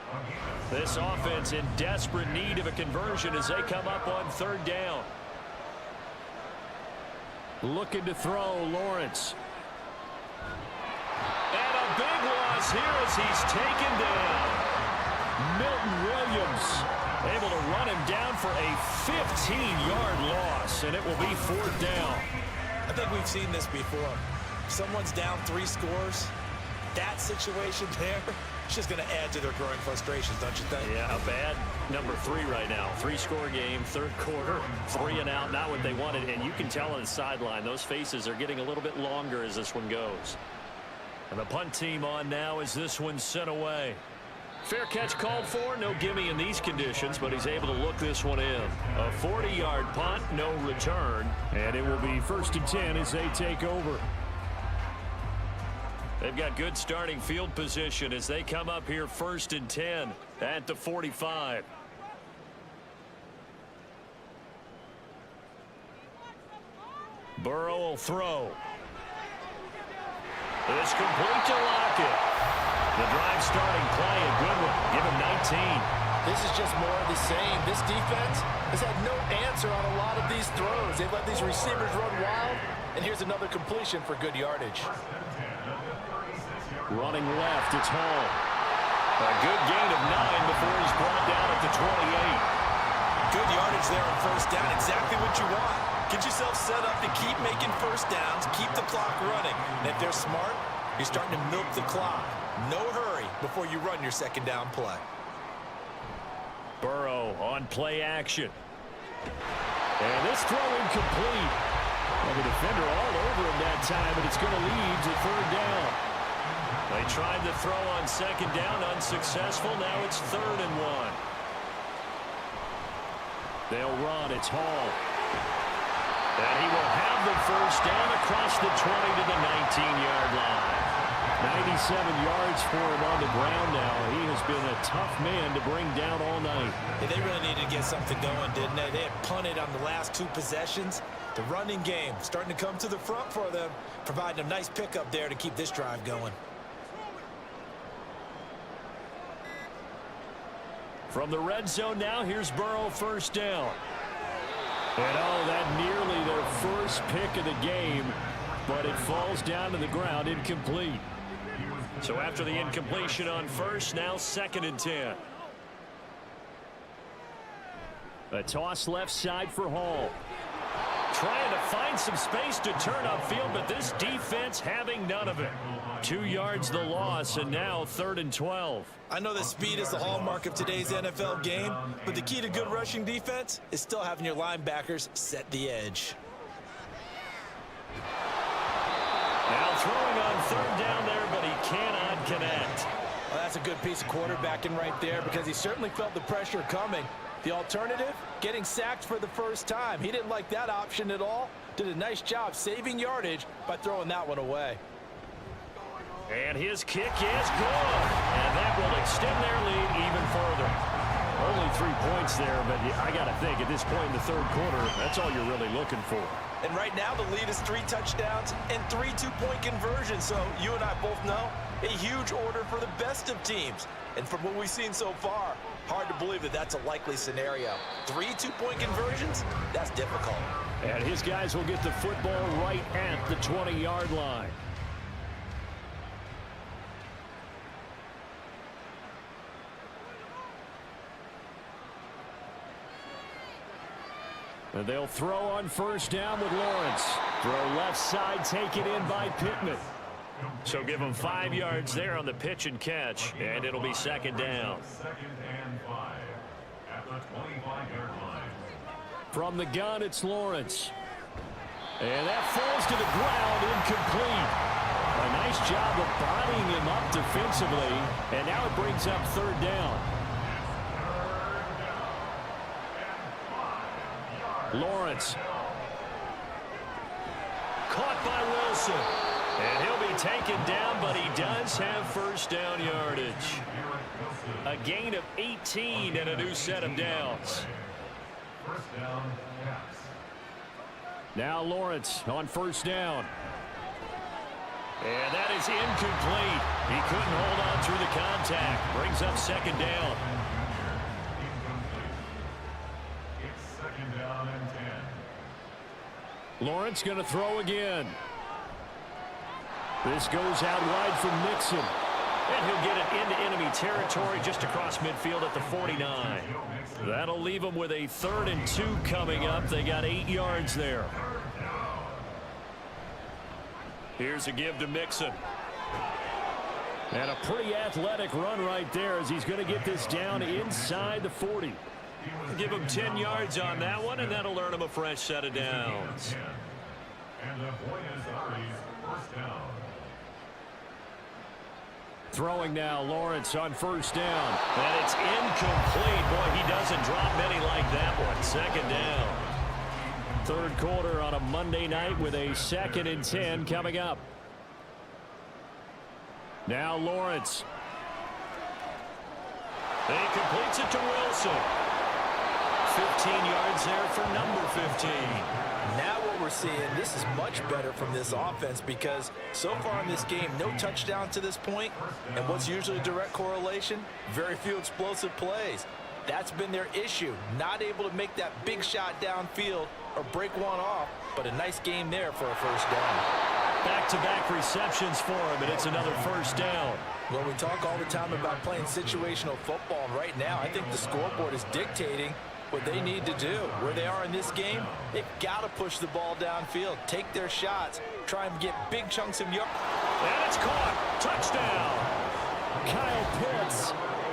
This offense in desperate need of a conversion as they come up on third down. Looking to throw, Lawrence. And a big loss here as he's taken down. Milton Williams Able to run him down for a 15-yard loss, and it will be 4th down. I think we've seen this before. Someone's down 3 scores. That situation there, it's just going to add to their growing frustrations, don't you think? Yeah, a bad number 3 right now. 3-score game, third quarter, 3 and out, not what they wanted. And you can tell on the sideline, those faces are getting a little bit longer as this one goes. And the punt team on now as this one's sent away. Fair catch called for, no gimme in these conditions, but he's able to look this one in. A 40-yard punt, no return. And it will be 1st and 10 as they take over. They've got good starting field position as they come up here 1st and 10 at the 45. Burrow will throw. It's complete to Lockett. The drive starting play, a good one. Give him 19. This is just more of the same. This defense has had no answer on a lot of these throws. They've let these receivers run wild, and here's another completion for good yardage. Running left, it's Hall. A good gain of 9 before he's brought down at the 28. Good yardage there on 1st down. Exactly what you want. Get yourself set up to keep making 1st downs, keep the clock running. And if they're smart, you're starting to milk the clock. No hurry before you run your 2nd down play. Burrow on play action. And this throw incomplete. Well, the defender all over him that time, but it's going to lead to 3rd down. They tried to throw on 2nd down, unsuccessful. Now it's 3rd and 1. They'll run. It's Hall. And he will have the 1st down across the 20 to the 19-yard line. 97 yards for him on the ground now. He has been a tough man to bring down all night. Yeah, they really needed to get something going, didn't they? They had punted on the last 2 possessions. The running game starting to come to the front for them, providing a nice pickup there to keep this drive going. From the red zone now, here's Burrow 1st down. And oh, that nearly their first pick of the game, but it falls down to the ground incomplete. So after the incompletion on 1st, now 2nd and 10. A toss left side for Hall. Trying to find some space to turn upfield, but this defense having none of it. 2 yards the loss, and now 3rd and 12. I know that speed is the hallmark of today's NFL game, but the key to good rushing defense is still having your linebackers set the edge. Now throwing on 3rd down there, but he cannot connect. Well, that's a good piece of quarterbacking right there because he certainly felt the pressure coming. The alternative, getting sacked for the first time. He didn't like that option at all. Did a nice job saving yardage by throwing that one away. And his kick is good. And that will extend their lead even further. Only 3 points there, but I got to think at this point in the 3rd quarter, that's all you're really looking for. And right now the lead is 3 touchdowns and 3 two-point conversions. So you and I both know a huge order for the best of teams. And from what we've seen so far, hard to believe that that's a likely scenario. 3 two-point conversions? That's difficult. And his guys will get the football right at the 20-yard line. And they'll throw on 1st down with Lawrence. Throw left side, taken in by Pittman. So give him 5 yards there on the pitch and catch, and it'll be 2nd down. 2nd and 5 at the 25-yard line. From the gun, it's Lawrence. And that falls to the ground, incomplete. A nice job of bodying him up defensively, and now it brings up 3rd down. Lawrence. Caught by Wilson. And he'll be taken down, but he does have 1st down yardage. A gain of 18 and a new set of downs. 1st down, Caps. Now Lawrence on 1st down. And that is incomplete. He couldn't hold on through the contact. Brings up 2nd down. It's 2nd down and 10. Lawrence going to throw again. This goes out wide from Nixon. And he'll get it into enemy territory just across midfield at the 49. That'll leave them with a 3rd and 2 coming up. They got 8 yards there. Here's a give to Mixon. And a pretty athletic run right there as he's going to get this down inside the 40. Give him 10 yards on that one, and that'll earn him a fresh set of downs. And the Buenos 1st down. Throwing now, Lawrence on 1st down. And it's incomplete. Boy, he doesn't drop many like that one. 2nd down. 3rd quarter on a Monday night with a 2nd and 10 coming up. Now Lawrence. And he completes it to Wilson. 15 yards there for number 15. Now what we're seeing, this is much better from this offense because so far in this game, no touchdown to this point. And what's usually a direct correlation? Very few explosive plays. That's been their issue. Not able to make that big shot downfield or break one off, but a nice game there for a 1st down. Back-to-back receptions for him, and it's another 1st down. Well, we talk all the time about playing situational football, and right now I think the scoreboard is dictating what they need to do. Where they are in this game, they've got to push the ball downfield, take their shots, try and get big chunks of yards. And it's caught. Touchdown. Kyle Pitts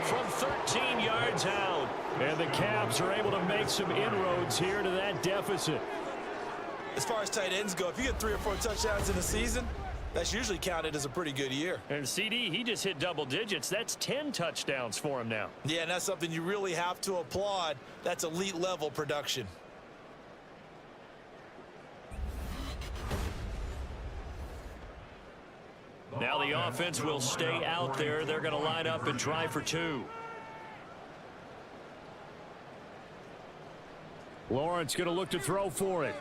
from 13 yards out. And the Caps are able to make some inroads here to that deficit. As far as tight ends go, if you get 3 or 4 touchdowns in a season, that's usually counted as a pretty good year. And CD, he just hit double digits. That's 10 touchdowns for him now. Yeah, and that's something you really have to applaud. That's elite level production. Now the offense will stay out there. They're going to line up and try for 2. Lawrence going to look to throw for it.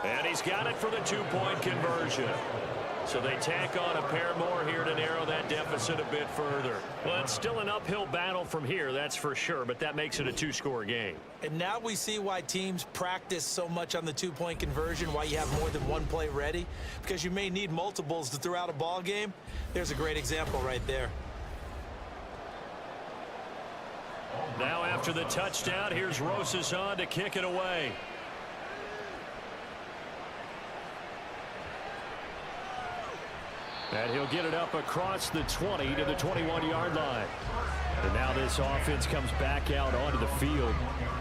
And he's got it for the 2-point conversion. So they tack on a pair more here to narrow that deficit a bit further. Well, it's still an uphill battle from here, that's for sure, but that makes it a 2-score game. And now we see why teams practice so much on the 2-point conversion, why you have more than one play ready, because you may need multiples to throw out a ball game. There's a great example right there. Now after the touchdown, here's Rosas on to kick it away. And he'll get it up across the 20 to the 21-yard line. And now this offense comes back out onto the field.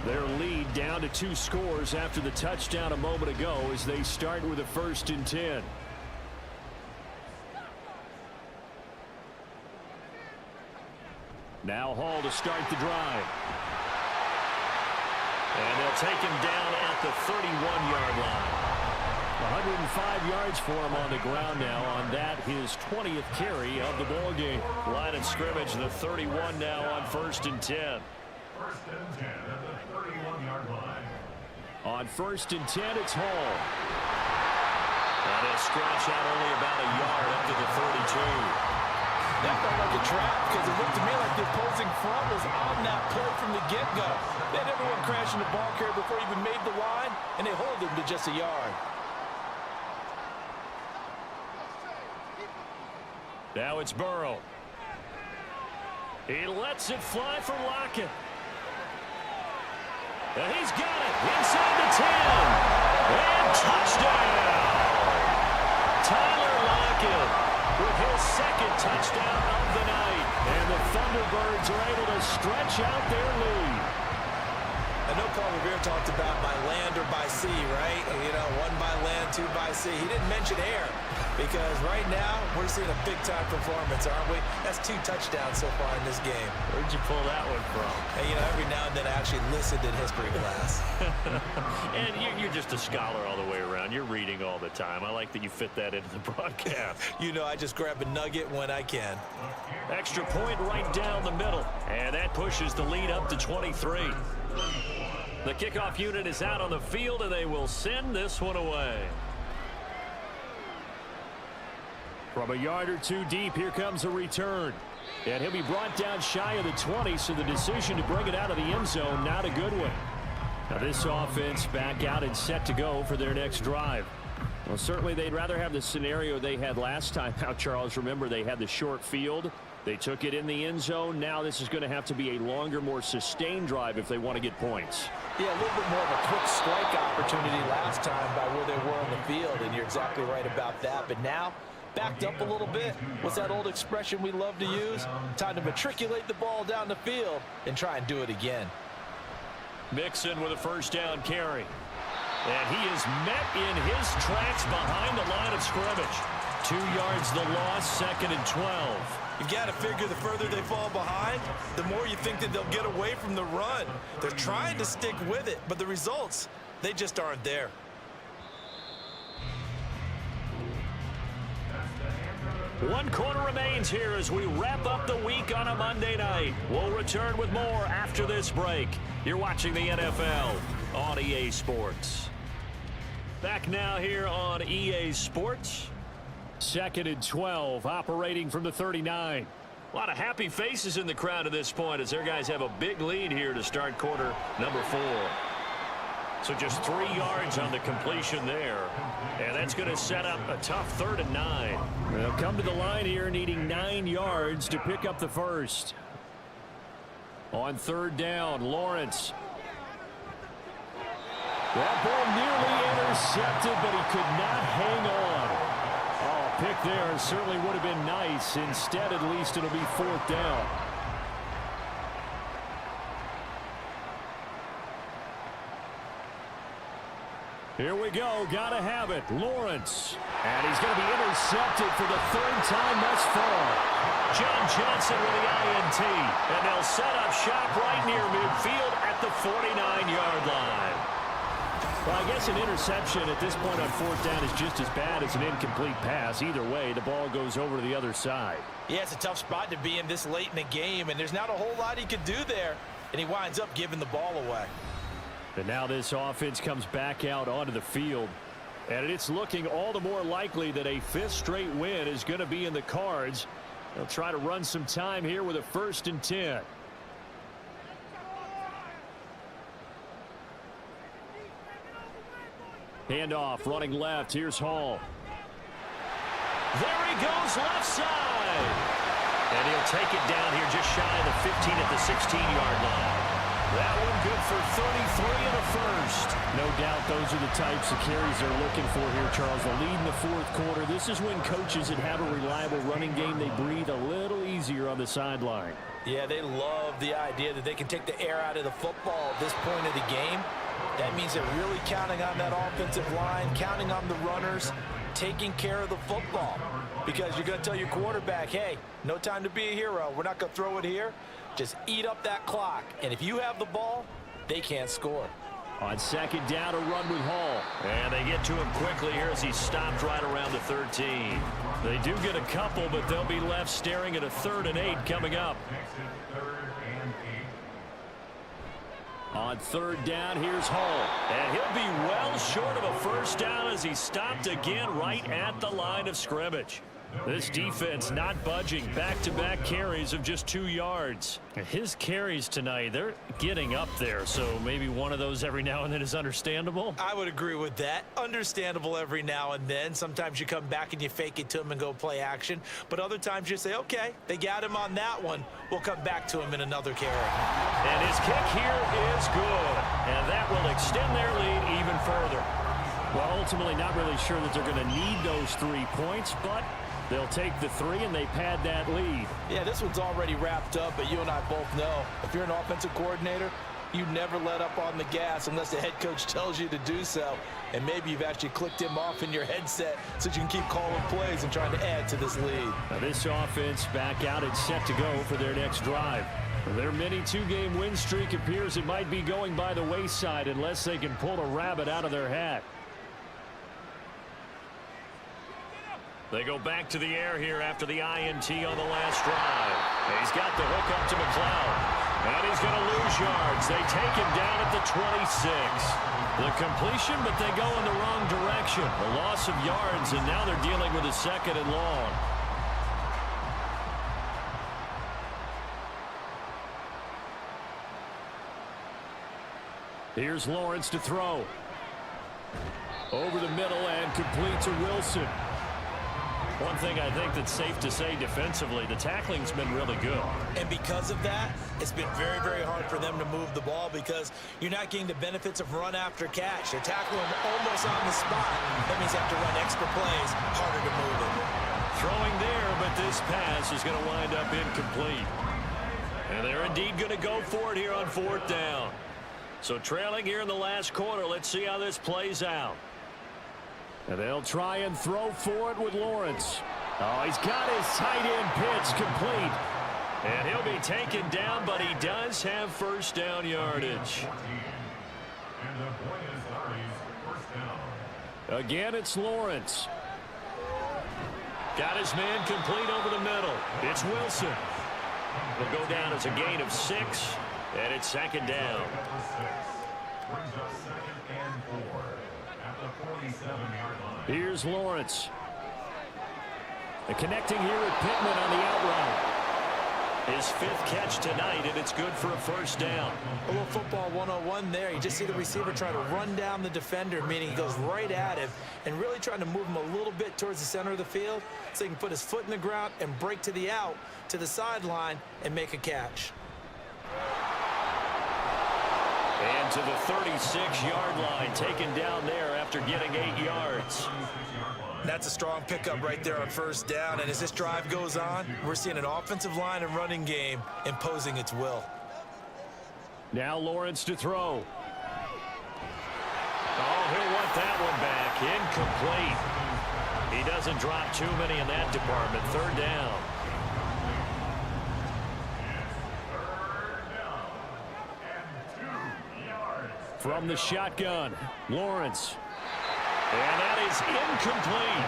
Their lead down to 2 scores after the touchdown a moment ago as they start with a 1st and 10. Now Hall to start the drive. And they'll take him down at the 31-yard line. 105 yards for him on the ground now on that, his 20th carry of the ball game. Line of scrimmage, the 31 now on 1st and 10. 1st and 10 at the 31-yard line. On 1st and 10, it's Hall. And he'll scratch out only about a yard up to the 32. That felt like a trap because it looked to me like the opposing front was on that play from the get-go. They had everyone crashing the ball carrier before he even made the line, and they hold him to just a yard. Now it's Burrow. He lets it fly for Lockett. And he's got it inside the 10. And touchdown. Tyler Lockett with his 2nd touchdown of the night. And the Thunderbirds are able to stretch out their lead. I know Paul Revere talked about by land or by sea, right? You know, 1 by land, 2 by sea. He didn't mention air because right now we're seeing a big-time performance, aren't we? That's 2 touchdowns so far in this game. Where'd you pull that one from? And, you know, every now and then I actually listened in history class. And you're just a scholar all the way around. You're reading all the time. I like that you fit that into the broadcast. You know, I just grab a nugget when I can. Extra point right down the middle. And that pushes the lead up to 23. The kickoff unit is out on the field, and they will send this one away. From a yard or 2 deep, here comes a return. And he'll be brought down shy of the 20, so the decision to bring it out of the end zone, not a good one. Now this offense back out and set to go for their next drive. Well, certainly they'd rather have the scenario they had last time. Now, Charles, remember they had the short field. They took it in the end zone. Now this is going to have to be a longer, more sustained drive if they want to get points. Yeah, a little bit more of a quick strike opportunity last time by where they were on the field, and you're exactly right about that. But now, backed up a little bit. What's that old expression we love to use? Time to matriculate the ball down the field and try and do it again. Mixon with a 1st down carry. And he is met in his tracks behind the line of scrimmage. 2 yards the loss, 2nd and 12. You've got to figure the further they fall behind, the more you think that they'll get away from the run. They're trying to stick with it, but the results, they just aren't there. One quarter remains here as we wrap up the week on a Monday night. We'll return with more after this break. You're watching the NFL on EA Sports. Back now here on EA Sports. 2nd and 12, operating from the 39. A lot of happy faces in the crowd at this point as their guys have a big lead here to start quarter number 4. So just 3 yards on the completion there. And that's going to set up a tough 3rd and 9. They'll come to the line here needing 9 yards to pick up the 1st. On 3rd down, Lawrence. That ball nearly intercepted, but he could not hang on. Pick there certainly would have been nice. Instead, at least it'll be 4th down. Here we go. Gotta have it. Lawrence. And he's going to be intercepted for the 3rd time thus far. John Johnson with the INT. And they'll set up shop right near midfield at the 49-yard line. Well, I guess an interception at this point on 4th down is just as bad as an incomplete pass. Either way, the ball goes over to the other side. Yeah, it's a tough spot to be in this late in the game, and there's not a whole lot he could do there, and he winds up giving the ball away. And now this offense comes back out onto the field, and it's looking all the more likely that a 5th straight win is going to be in the cards. They'll try to run some time here with a 1st and 10. Handoff, running left. Here's Hall. There he goes left side. And he'll take it down here just shy of the 15 at the 16-yard line. That one good for 33 and a first. No doubt those are the types of carries they're looking for here, Charles. The lead in the fourth quarter. This is when coaches that have a reliable running game, they breathe a little easier on the sideline. Yeah, they love the idea that they can take the air out of the football at this point of the game. That means they're really counting on that offensive line, counting on the runners, taking care of the football. Because you're going to tell your quarterback, hey, no time to be a hero. We're not going to throw it here. Just eat up that clock. And if you have the ball, they can't score. On second down, a run with Hall. And they get to him quickly here as he stopped right around the 13. They do get a couple, but they'll be left staring at a 3rd and 8 coming up. On third down, here's Hall. And he'll be well short of a first down as he stopped again right at the line of scrimmage. This defense not budging. Back-to-back carries of just 2 yards. His carries tonight, they're getting up there, so maybe one of those every now and then is understandable. I would agree with that. Understandable every now and then. Sometimes you come back and you fake it to him and go play action. But other times you say, okay, they got him on that one. We'll come back to him in another carry. And his kick here is good. And that will extend their lead even further. Well, ultimately not really sure that they're going to need those 3 points, but they'll take the 3 and they pad that lead. Yeah, this one's already wrapped up, but you and I both know if you're an offensive coordinator, you never let up on the gas unless the head coach tells you to do so. And maybe you've actually clicked him off in your headset so you can keep calling plays and trying to add to this lead. Now this offense back out and set to go for their next drive. Their mini 2-game win streak appears it might be going by the wayside unless they can pull a rabbit out of their hat. They go back to the air here after the INT on the last drive. He's got the hook up to McLeod. And he's going to lose yards. They take him down at the 26. The completion, but they go in the wrong direction. A loss of yards, and now they're dealing with a 2nd and long. Here's Lawrence to throw. Over the middle and complete to Wilson. One thing I think that's safe to say defensively, the tackling's been really good. And because of that, it's been very, very hard for them to move the ball because you're not getting the benefits of run after catch. They're tackling almost on the spot. That means they have to run extra plays, harder to move it. Throwing there, but this pass is going to wind up incomplete. And they're indeed going to go for it here on 4th down. So trailing here in the last quarter, let's see how this plays out. And they'll try and throw for it with Lawrence. Oh, he's got his tight end pitch complete. And he'll be taken down, but he does have first down yardage. Again, it's Lawrence. Got his man complete over the middle. It's Wilson. Will go down as a gain of 6, and it's 2nd down. Brings up 2nd and 4 at the 47-yard line. Here's Lawrence. The connecting here with Pittman on the out route. His 5th catch tonight, and it's good for a first down. A little football 101 there. You just see the receiver trying to run down the defender, meaning he goes right at him and really trying to move him a little bit towards the center of the field so he can put his foot in the ground and break to the out, to the sideline, and make a catch. And to the 36-yard line, taken down there after getting 8 yards. That's a strong pickup right there on first down. And as this drive goes on, we're seeing an offensive line and running game imposing its will. Now Lawrence to throw. Oh, he'll want that one back. Incomplete. He doesn't drop too many in that department. 3rd down. From the shotgun, Lawrence. And that is incomplete.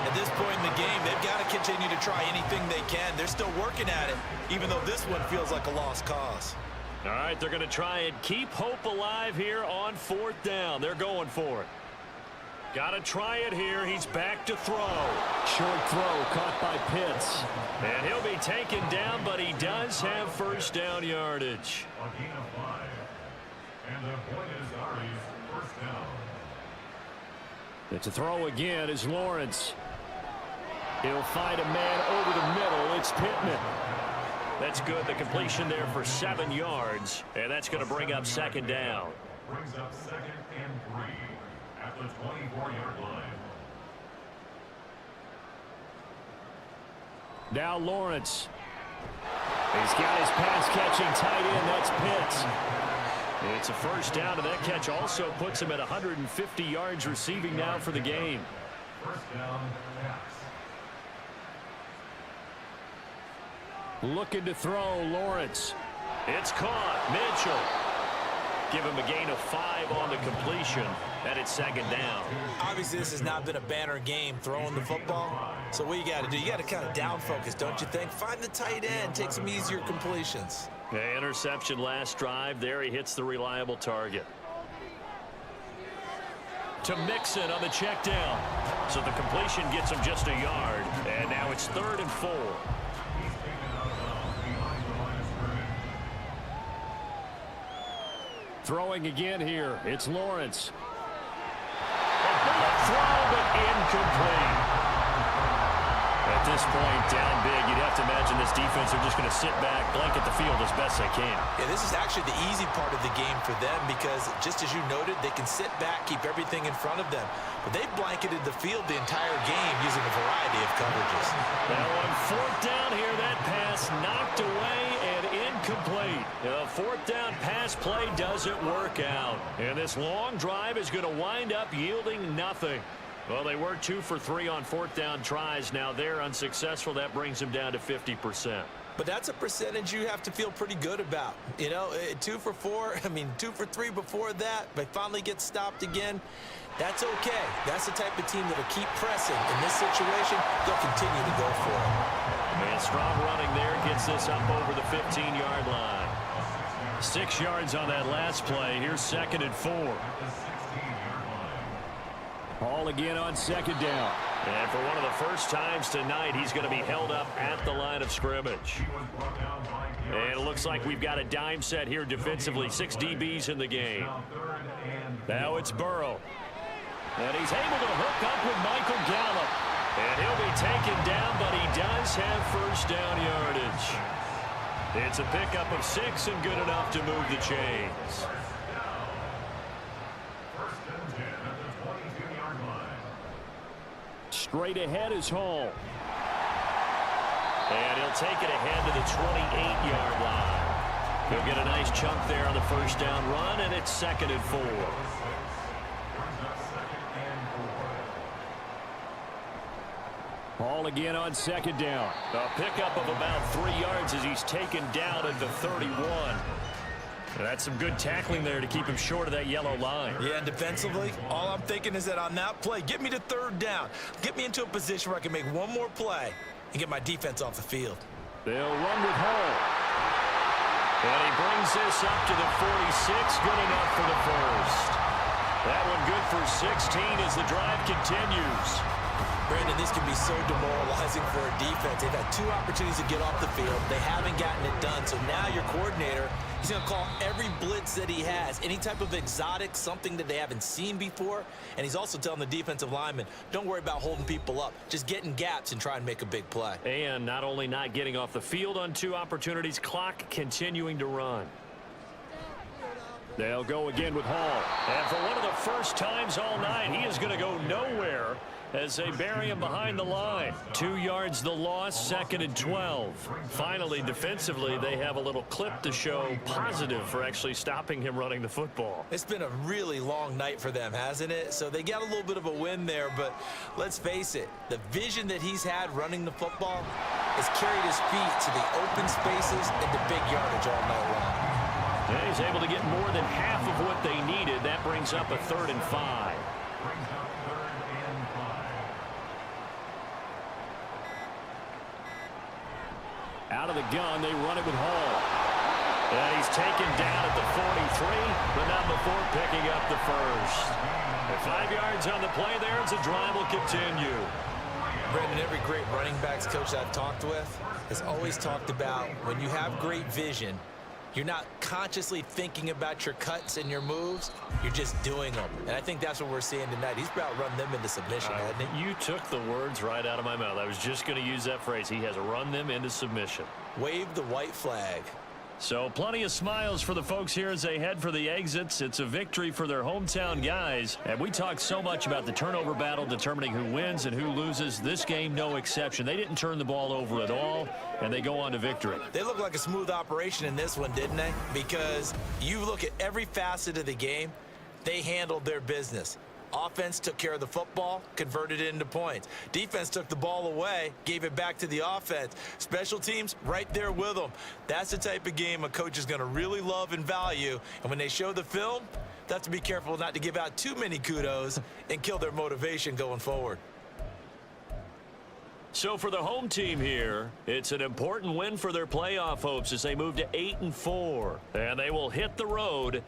At this point in the game, they've got to continue to try anything they can. They're still working at it, even though this one feels like a lost cause. All right, they're going to try and keep hope alive here on 4th down. They're going for it. Got to try it here. He's back to throw. Short throw caught by Pitts. And he'll be taken down, but he does have first down yardage. A gain of 5. And the Buenos Aires first down. To throw again is Lawrence. He'll find a man over the middle. It's Pittman. That's good. The completion there for 7 yards, and that's going to bring up second down. Brings up 2nd and 3 at the 24-yard line. Now Lawrence. He's got his pass-catching tight end. That's Pitts. It's a first down, and that catch also puts him at 150 yards receiving now for the game. First down, pass. Looking to throw, Lawrence. It's caught. Mitchell. Give him a gain of 5 on the completion, and it's second down. Obviously, this has not been a banner game throwing the football. So what you got to do, you got to kind of down focus, don't you think? Find the tight end, take some easier completions. The interception last drive. There he hits the reliable target. To Mixon on the check down. So the completion gets him just a yard. And now it's 3rd and 4. Throwing again here. It's Lawrence. Throw, but incomplete. At this point, down big, you'd have to imagine this defense are just going to sit back, blanket the field as best they can. Yeah, this is actually the easy part of the game for them because, just as you noted, they can sit back, keep everything in front of them. But they've blanketed the field the entire game using a variety of coverages. Now on 4th down here, that pass knocked away and incomplete. The 4th down pass play doesn't work out. And this long drive is going to wind up yielding nothing. Well, they were 2 for 3 on 4th down tries. Now they're unsuccessful. That brings them down to 50%. But that's a percentage you have to feel pretty good about. You know, 2 for 4, 2 for 3 before that, but finally get stopped again. That's okay. That's the type of team that'll keep pressing. In this situation, they'll continue to go for it. And strong running there gets this up over the 15-yard line. 6 yards on that last play. Here's 2nd and 4. Ball again on 2nd down. And for one of the first times tonight, he's going to be held up at the line of scrimmage. And it looks like we've got a dime set here defensively. 6 DBs in the game. Now it's Burrow. And he's able to hook up with Michael Gallup. And he'll be taken down, but he does have first down yardage. It's a pickup of 6 and good enough to move the chains. Straight ahead is Hall. And he'll take it ahead to the 28-yard line. He'll get a nice chunk there on the first down run, and it's 2nd and 4. Hall again on 2nd down. A pickup of about 3 yards as he's taken down at the 31. That's some good tackling there to keep him short of that yellow line. Yeah, and defensively, all I'm thinking is that on that play, get me to 3rd down. Get me into a position where I can make one more play and get my defense off the field. They'll run with Hall. And he brings this up to the 46. Good enough for the first. That one good for 16 as the drive continues. Brandon, this can be so demoralizing for a defense. They've had 2 opportunities to get off the field. They haven't gotten it done. So now your coordinator, he's going to call every blitz that he has, any type of exotic, something that they haven't seen before. And he's also telling the defensive lineman, don't worry about holding people up. Just get in gaps and try and make a big play. And not only not getting off the field on 2 opportunities, clock continuing to run. They'll go again with Hall. And for one of the first times all night, he is going to go nowhere as they bury him behind the line. 2 yards the loss, 2nd and 12. Finally, defensively, they have a little clip to show positive for actually stopping him running the football. It's been a really long night for them, hasn't it? So they got a little bit of a win there, but let's face it, the vision that he's had running the football has carried his feet to the open spaces and the big yardage all night long. And he's able to get more than half of what they needed. That brings up a 3rd and 5. Out of the gun, they run it with Hall. And he's taken down at the 43, but not before picking up the first. And 5 yards on the play there as the drive will continue. Brandon, every great running backs coach I've talked with has always talked about when you have great vision, You're not consciously thinking about your cuts and your moves. You're just doing them. And I think that's what we're seeing tonight. He's about run them into submission, hasn't he? You took the words right out of my mouth. I was just going to use that phrase. He has run them into submission. Wave the white flag. So plenty of smiles for the folks here as they head for the exits. It's a victory for their hometown guys. And we talked so much about the turnover battle determining who wins and who loses. This game, no exception. They didn't turn the ball over at all, and they go on to victory. They look like a smooth operation in this one, didn't they? Because you look at every facet of the game, they handled their business. Offense took care of the football, converted it into points. Defense took the ball away, gave it back to the offense. Special teams, right there with them. That's the type of game a coach is going to really love and value. And when they show the film, they have to be careful not to give out too many kudos and kill their motivation going forward. So for the home team here, it's an important win for their playoff hopes as they move to 8-4. And they will hit the road